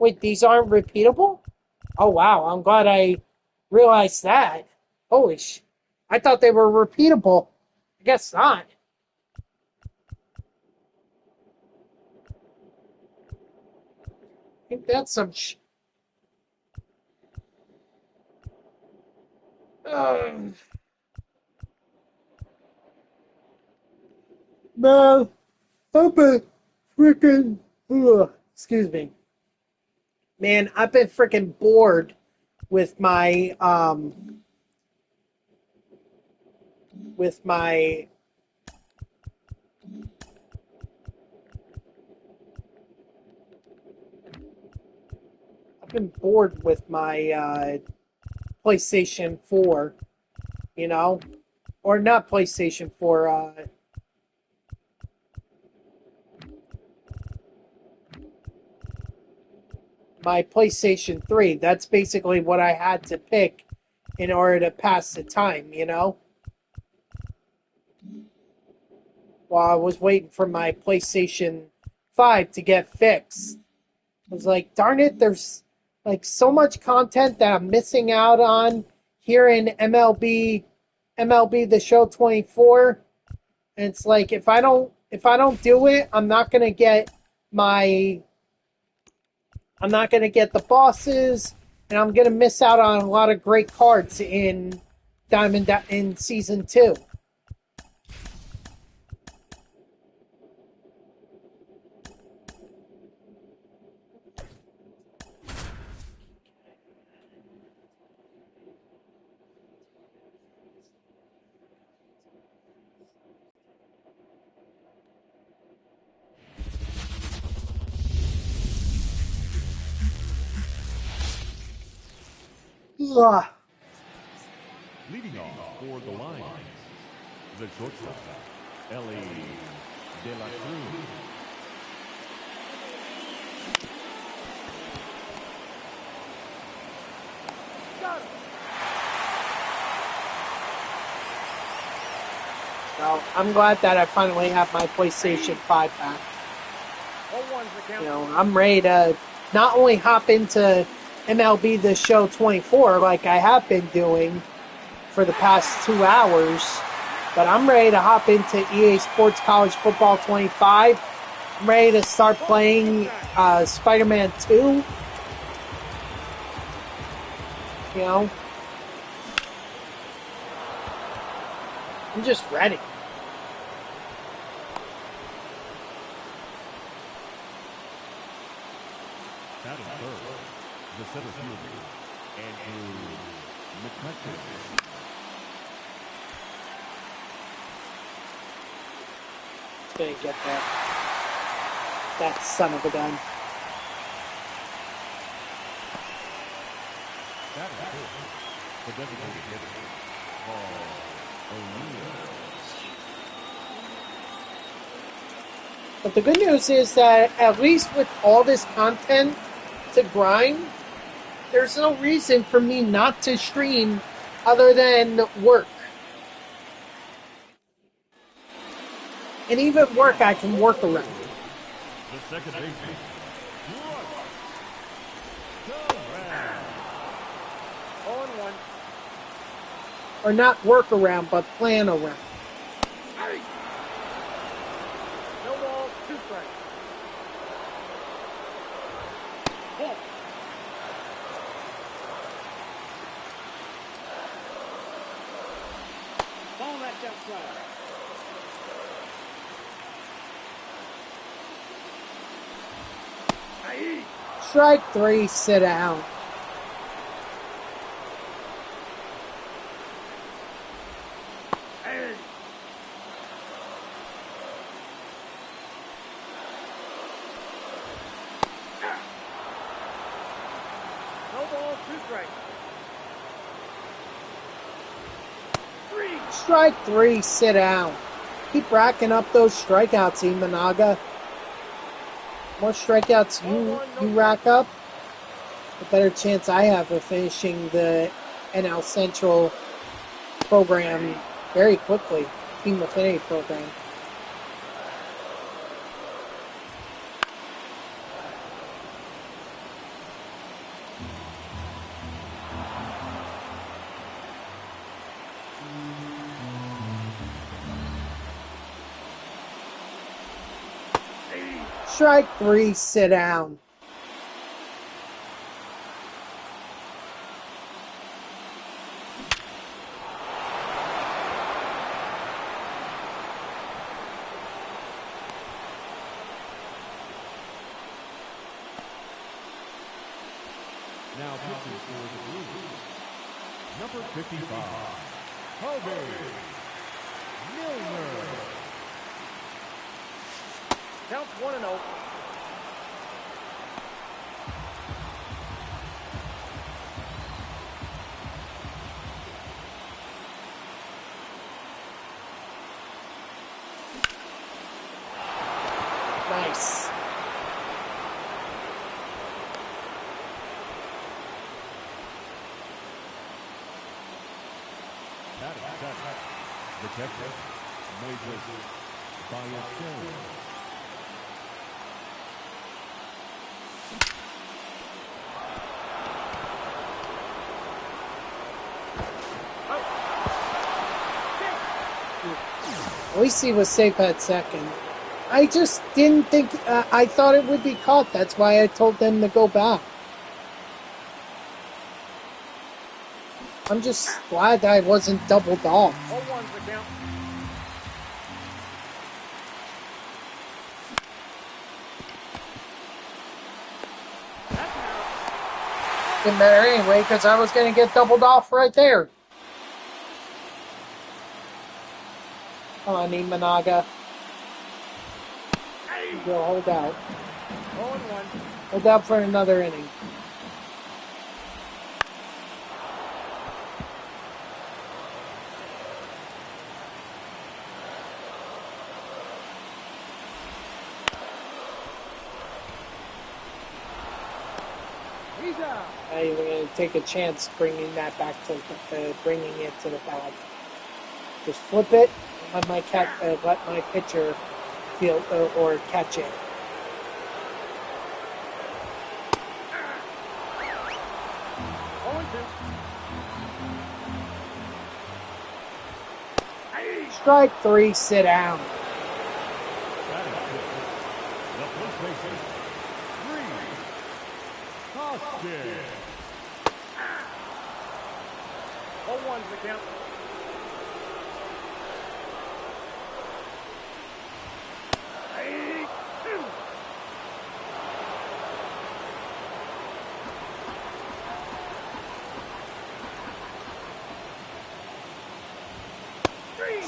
Wait, these aren't repeatable? Oh, wow. I'm glad I realized that. Holy sh... I thought they were repeatable. I guess not. Ain't that some man, I've been freaking. Excuse me, man. I've been freaking bored with my with my I've been bored with my PlayStation 4, you know, or not PlayStation 4. My PlayStation 3. That's basically what I had to pick in order to pass the time, you know? While I was waiting for my PlayStation 5 to get fixed. I was like, darn it, there's like so much content that I'm missing out on here in MLB The Show 24. And it's like if I don't do it, I'm not gonna get the bosses, and I'm gonna miss out on a lot of great cards in in season 2. Ugh. Leading off for the Lions, the shortstop, Ellie De La Cruz. So I'm glad that I finally have my PlayStation 5 back. You know, I'm ready to not only hop into MLB The Show 24 like I have been doing for the past 2 hours, but I'm ready to hop into EA Sports College Football 25. I'm ready to start playing Spider-Man 2. You know, I'm just ready. That is third, the center fielder, Andrew McCutcheon. Gonna get that son of a gun. That is fourth, the designated hitter, Paul O'Neill. But the good news is that at least with all this content to grind, there's no reason for me not to stream other than work. And even work I can work around. The second baseman, Or not work around, but plan around. No ball, 2 strikes. Ball. Ball that jump slide. Strike 3, sit down. No ball, 2 strikes. Strike 3, sit down. Keep racking up those strikeouts, Imanaga. More strikeouts you rack up, the better chance I have of finishing the NL Central program very quickly. Team Affinity program. Strike 3, sit down. Now pitching for the Blues, number 55, Kobe Milner. Counts 1-0. Nice. Protected. Moses by a Jones. At least he was safe at second. I just didn't think, I thought it would be caught. That's why I told them to go back. I'm just glad that I wasn't doubled off. 0-1's the count. That's an out. Didn't matter anyway, because I was going to get doubled off right there. Come on, Imanaga. Go hold out. 0-1. Hold out for another inning. He's out. We're going to take a chance bringing that back to bringing it to the bag. Just flip it. And let my pitcher field or catch it. Strike 3, sit down. That is it. The first baseman, 3, Austin. 0-1's the count.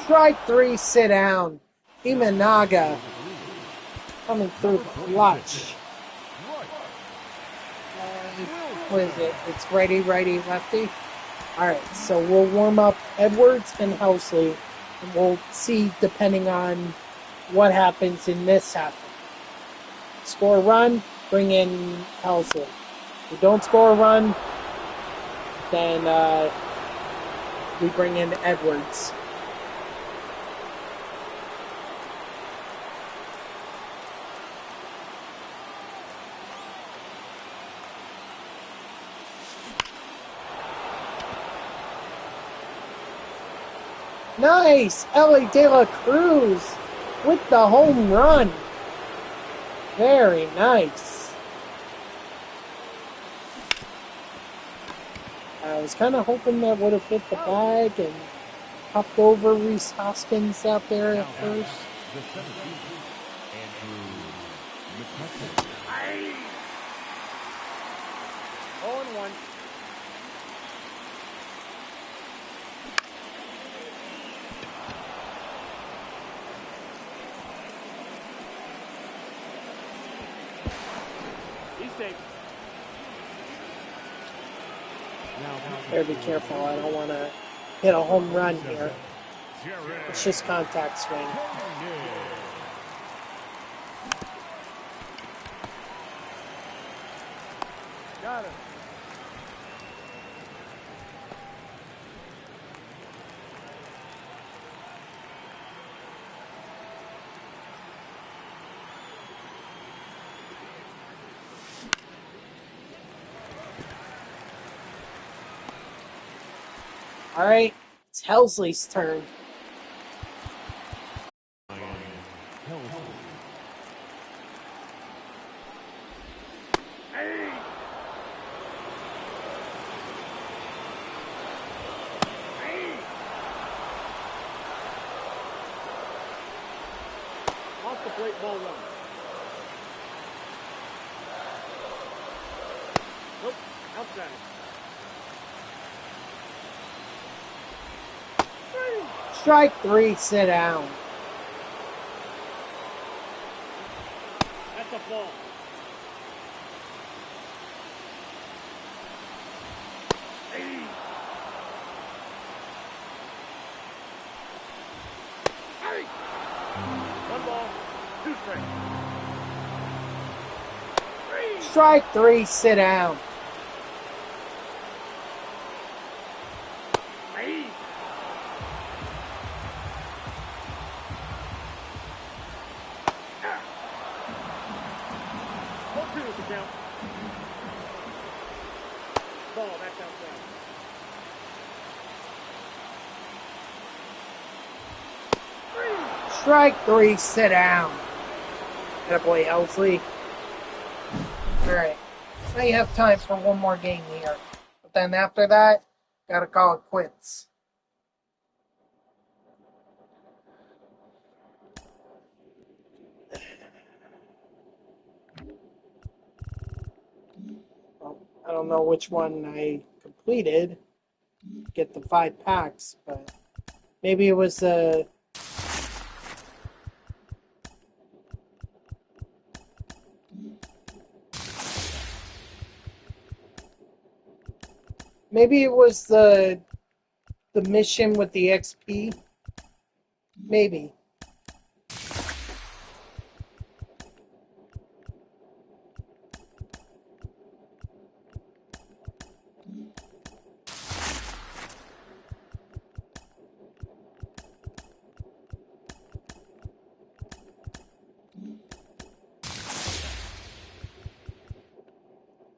Strike 3, sit down. Imanaga coming through clutch. What is it? It's righty, righty, lefty. All right, so we'll warm up Edwards and Housley, and we'll see depending on what happens in this half. Score a run, bring in Housley. If we don't score a run, then we bring in Edwards. Nice! Ellie De La Cruz with the home run. Very nice. I was kind of hoping that would have hit the bag and popped over Reese Hoskins out there at first. The 17th, Andrew McCutcheon. 0-1. He's safe. Better be careful. I don't want to hit a home run here. It's just contact swing. Got it. All right, it's Helsley's turn. Off the plate, ball 1. Nope. Outside. Strike 3, sit down. That's a ball. Hey. Hey. 1 ball, 2 strikes. Strike 3, sit down. Hey. Ball 2 is the count. Ball, that's outside. Strike 3, sit down. Attaboy, Elsley. Alright. Now you have time for one more game here. But then after that, gotta call it quits. Well, I don't know which one I completed. Get the 5 packs, but maybe it was maybe it was the mission with the XP. Maybe.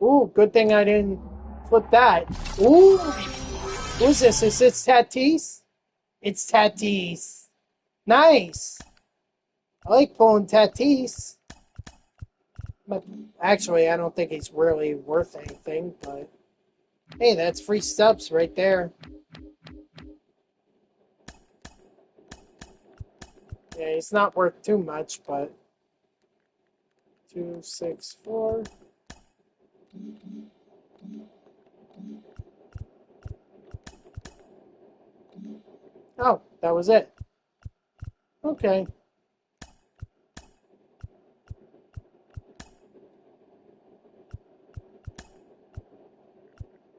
Ooh, good thing I didn't flip that. Ooh! Who's this? Is this Tatis? It's Tatis. Nice! I like pulling Tatis. But actually, I don't think he's really worth anything, but hey, that's free subs right there. Yeah, he's not worth too much, but 2, 6, 4. Oh, that was it. Okay.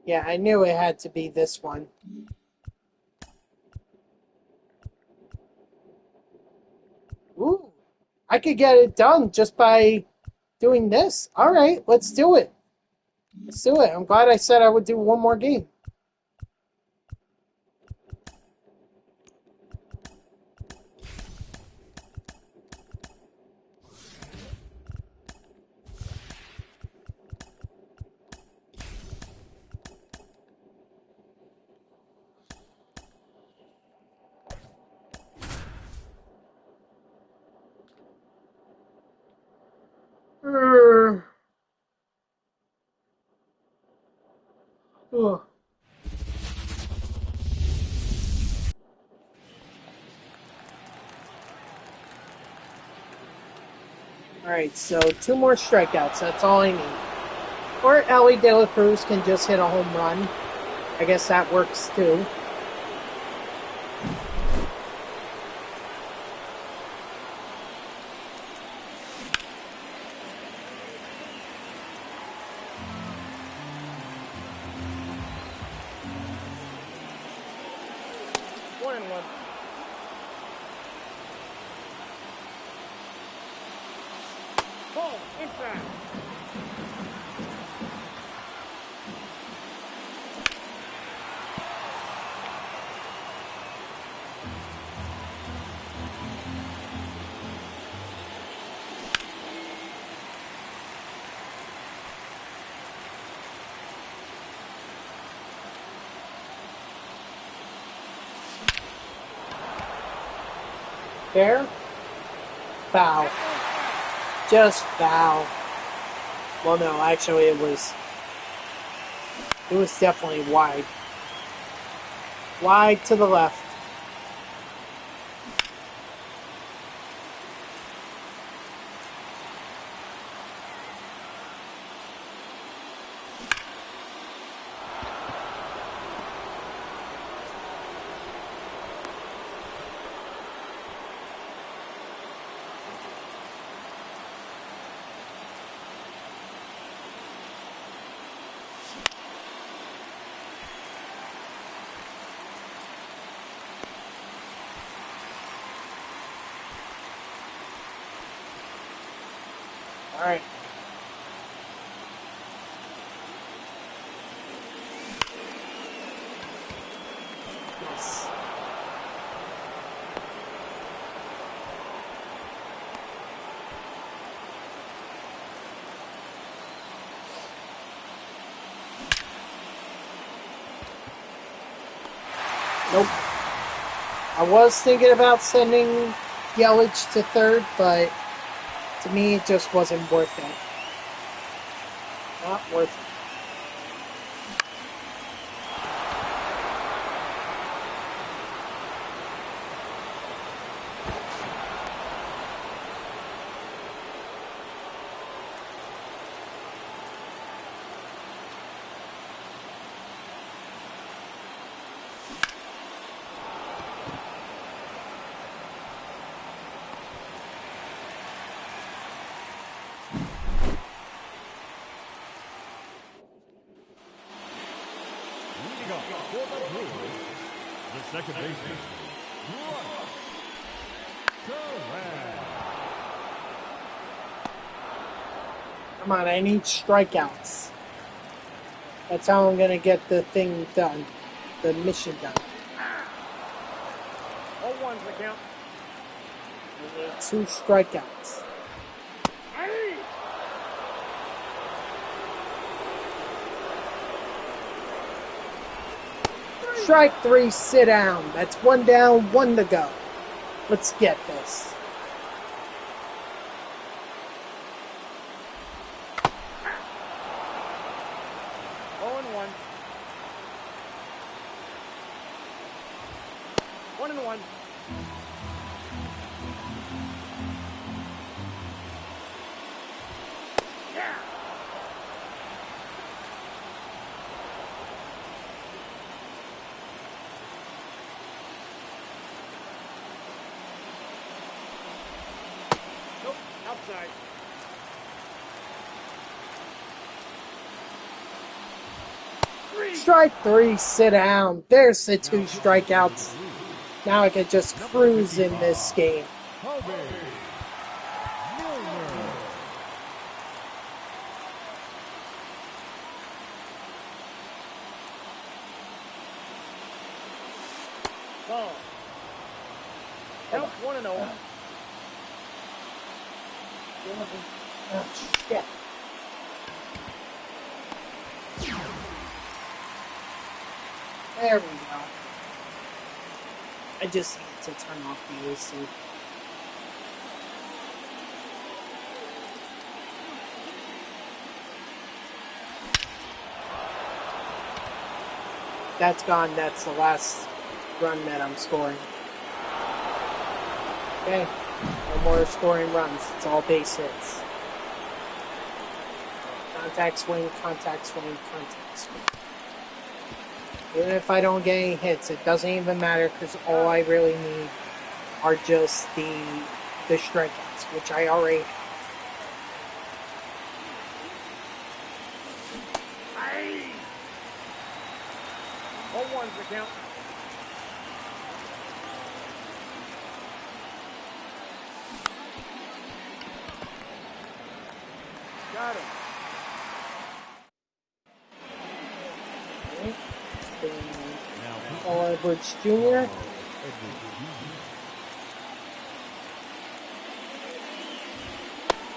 Yeah, I knew it had to be this one. Ooh, I could get it done just by doing this. All right, let's do it. Let's do it. I'm glad I said I would do one more game. Ugh. Alright, so 2 more strikeouts. That's all I need. Or Ellie De La Cruz can just hit a home run. I guess that works too. One and one. Ball inside. Fair? Foul. Just foul. Well, no, actually it was definitely wide. Wide to the left. All right. Yes. Nope. I was thinking about sending Yelich to third, but to me, it just wasn't worth it. Not worth it. Leading off for the Brewers, the second baseman, Come on, I need strikeouts. That's how I'm going to get the thing done. The mission done. 0-1's the count. I need 2 strikeouts. Strike 3, sit down. That's 1 down, 1 to go. Let's get this. One and one. Yeah. Nope, outside. Strike 3, sit down. There's the 2 strikeouts. Now I can just cruise in this game. Ball. Count 1-0. Oh, shit. There we go. I just need to turn off the AC. That's gone. That's the last run that I'm scoring. Okay. No more scoring runs. It's all base hits. Contact swing, contact swing, contact swing. Even if I don't get any hits, it doesn't even matter because all I really need are just the strikeouts, which I already have. Aye. 0-1's the count. Got him. Paul Edwards Jr.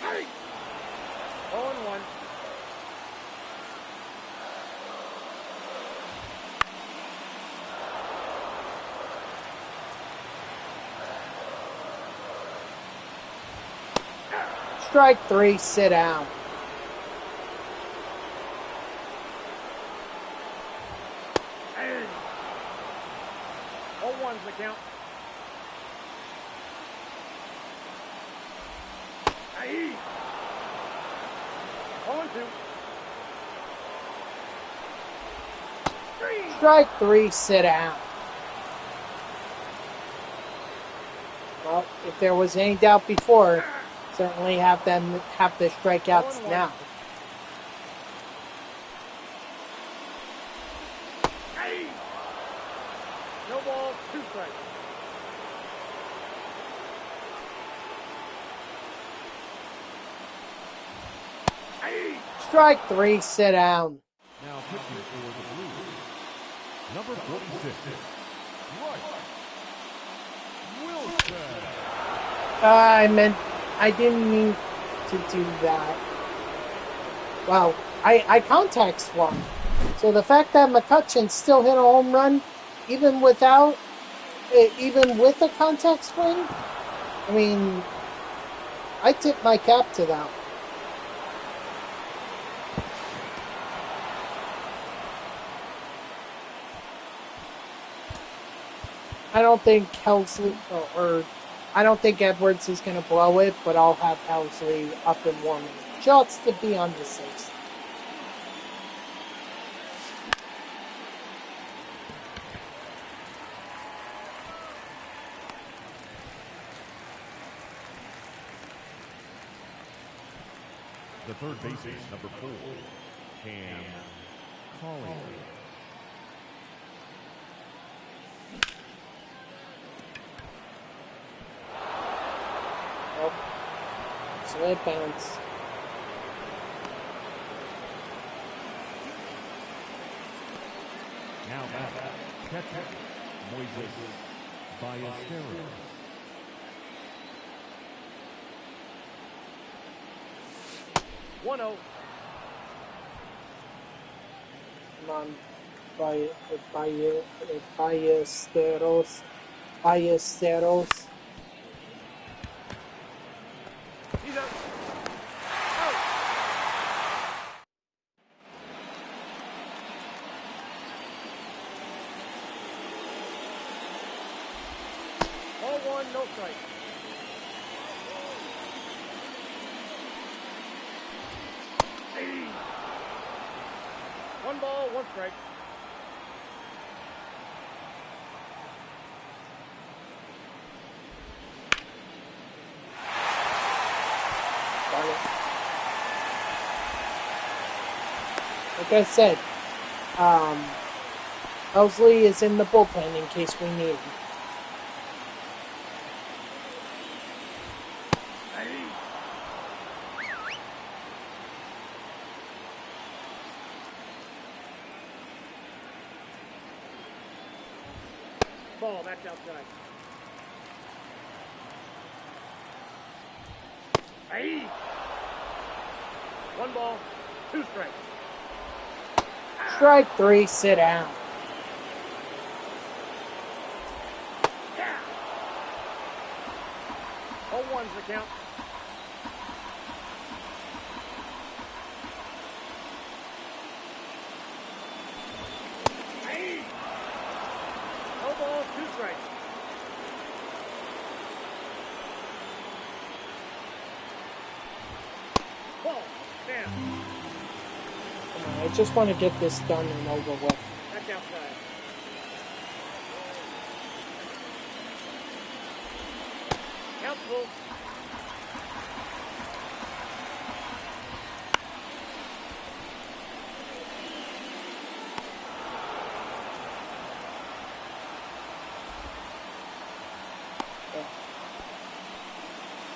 Hey. 0-1. Strike 3, sit down. Hey. 0-1's the count. Aye. 0-2. Strike 3, sit down. Well, if there was any doubt before, certainly have them have the strikeouts now. Hey. No ball, 2 strikes. Strike 3, sit down. Now pitching for the Blues, number 46, Roy Wilson. I didn't mean to do that. Well, I contact swung. So the fact that McCutcheon still hit a home run, even with a contact swing, I mean, I tip my cap to that. I don't think Helsley or I don't think Edwards is going to blow it, but I'll have Helsley up and warming just to be on the safe side. The third baseman, number 4, Cam Collier. Oh, slip bounce. Now back, catcher Moises Ballesteros. 1-0. Come on, Ballesteros. Ballesteros. He's up. Out. Ball 1, no strike. One ball, 1 strike. Like I said, Helsley is in the bullpen in case we need him. Ball, back outside. Aye. 1 ball, 2 strikes. Strike 3, sit down. Yeah. 0-1's the count. Aye. No balls, 2 strikes. Ball, down. I just want to get this done and over with. Back outside. Count full.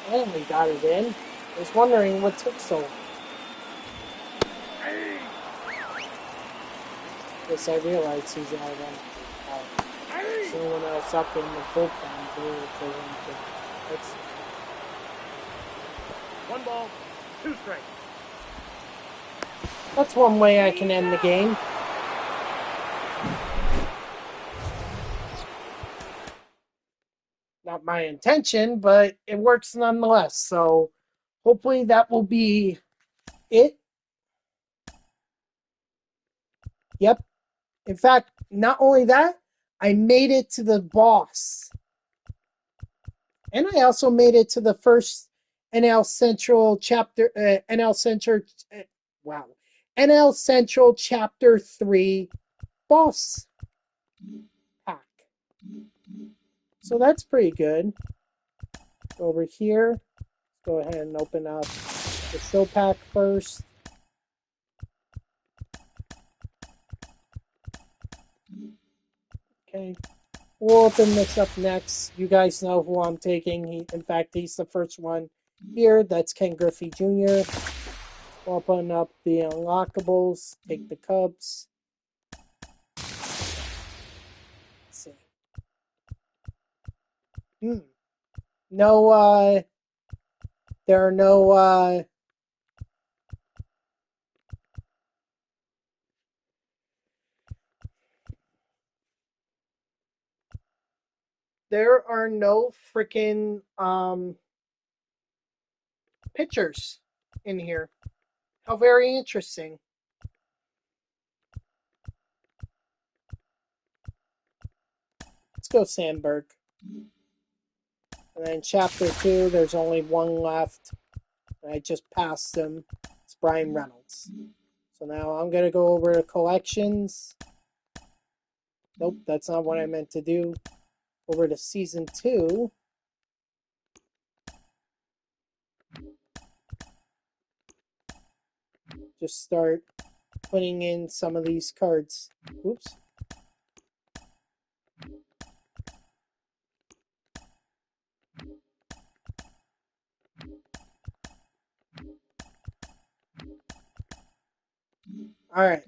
I only got it in. I was wondering what took so long. Guess I realized he's out on someone else up in the bullpen for him to. That's 1 ball, 2 strikes. That's one way I can end the game. Not my intention, but it works nonetheless. So hopefully that will be it. Yep. In fact, not only that, I made it to the boss. And I also made it to the first NL Central chapter, NL Central Chapter 3 boss pack. So that's pretty good. Over here, let's go ahead and open up the show pack first. Okay, we'll open this up next. You guys know who I'm taking. In fact, he's the first one here. That's Ken Griffey Jr. Open up the unlockables. Take the Cubs. Let's see. No, there are no, there are no freaking, pitchers in here. How very interesting. Let's go Sandberg. And then chapter 2, there's only one left. I just passed him. It's Brian Reynolds. So now I'm going to go over to collections. Nope, that's not what I meant to do. Over to season 2. Just start putting in some of these cards. Oops. All right.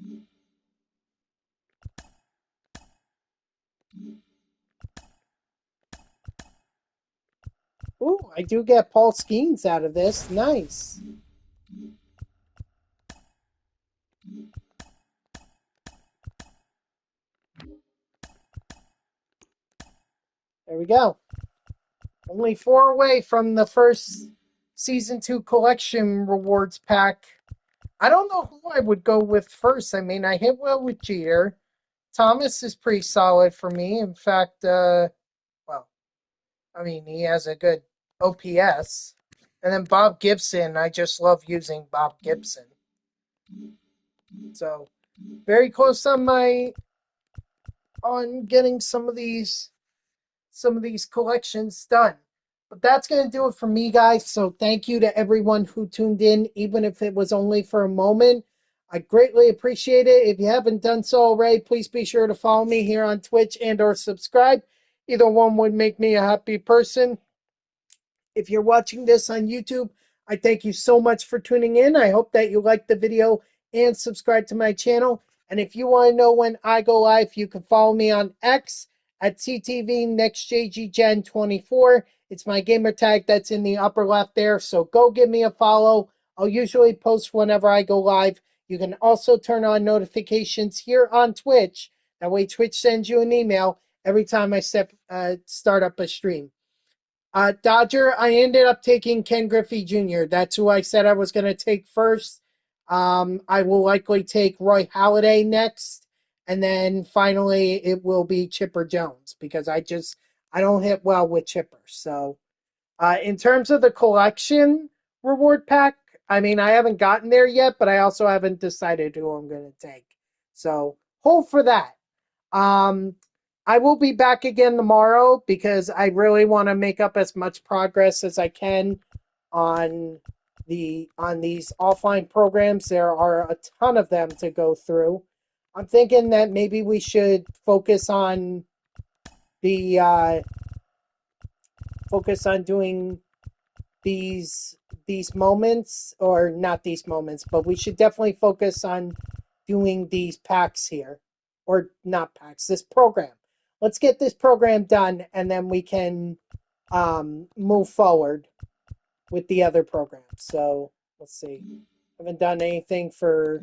Ooh, I do get Paul Skeens out of this. Nice. There we go. Only 4 away from the first season 2 collection rewards pack. I don't know who I would go with first. I mean, I hit well with Jeter. Thomas is pretty solid for me. In fact, well, I mean, he has a good OPS. And then Bob Gibson, I just love using Bob Gibson. So, very close on getting some of these collections done. But that's going to do it for me, guys. So thank you to everyone who tuned in, even if it was only for a moment. I greatly appreciate it. If you haven't done so already, please be sure to follow me here on Twitch and or subscribe. Either one would make me a happy person. If you're watching this on YouTube, I thank you so much for tuning in. I hope that you liked the video and subscribe to my channel. And if you want to know when I go live, you can follow me on X at CTV NextJGGen24. It's my gamer tag that's in the upper left there. So go give me a follow. I'll usually post whenever I go live. You can also turn on notifications here on Twitch. That way Twitch sends you an email every time I start up a stream. Dodger, I ended up taking Ken Griffey Jr. That's who I said I was going to take first. I will likely take Roy Halladay next. And then finally, it will be Chipper Jones because I don't hit well with Chipper. So, in terms of the collection reward pack, I mean, I haven't gotten there yet, but I also haven't decided who I'm going to take. So, hold for that. I will be back again tomorrow because I really want to make up as much progress as I can on these offline programs. There are a ton of them to go through. I'm thinking that maybe we should focus on doing these moments, or not these moments, but we should definitely focus on doing these packs here, or not packs, this program. Let's get this program done, and then we can move forward with the other programs. So let's see. Haven't done anything for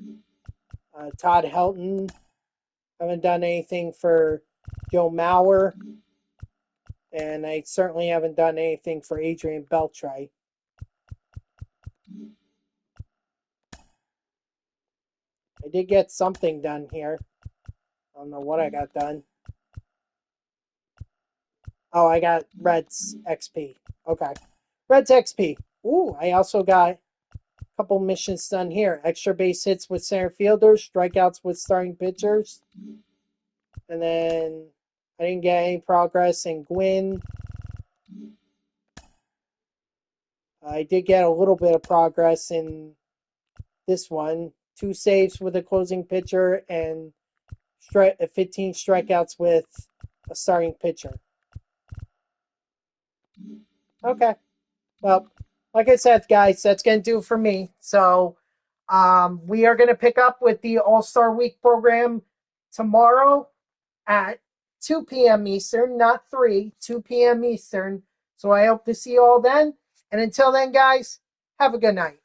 Todd Helton. Haven't done anything for Joe Mauer. And I certainly haven't done anything for Adrian Beltre. I did get something done here. I don't know what I got done. Oh, I got Reds XP. Okay. Reds XP. Ooh, I also got a couple missions done here. Extra base hits with center fielders, strikeouts with starting pitchers. And then I didn't get any progress in Gwynn. I did get a little bit of progress in this one. 2 saves with a closing pitcher and 15 strikeouts with a starting pitcher. Okay. Well, like I said, guys, that's going to do it for me. So, We are going to pick up with the All-Star Week program tomorrow at 2 p.m. Eastern, not 3, 2 p.m. Eastern. So I hope to see you all then. And until then, guys, have a good night.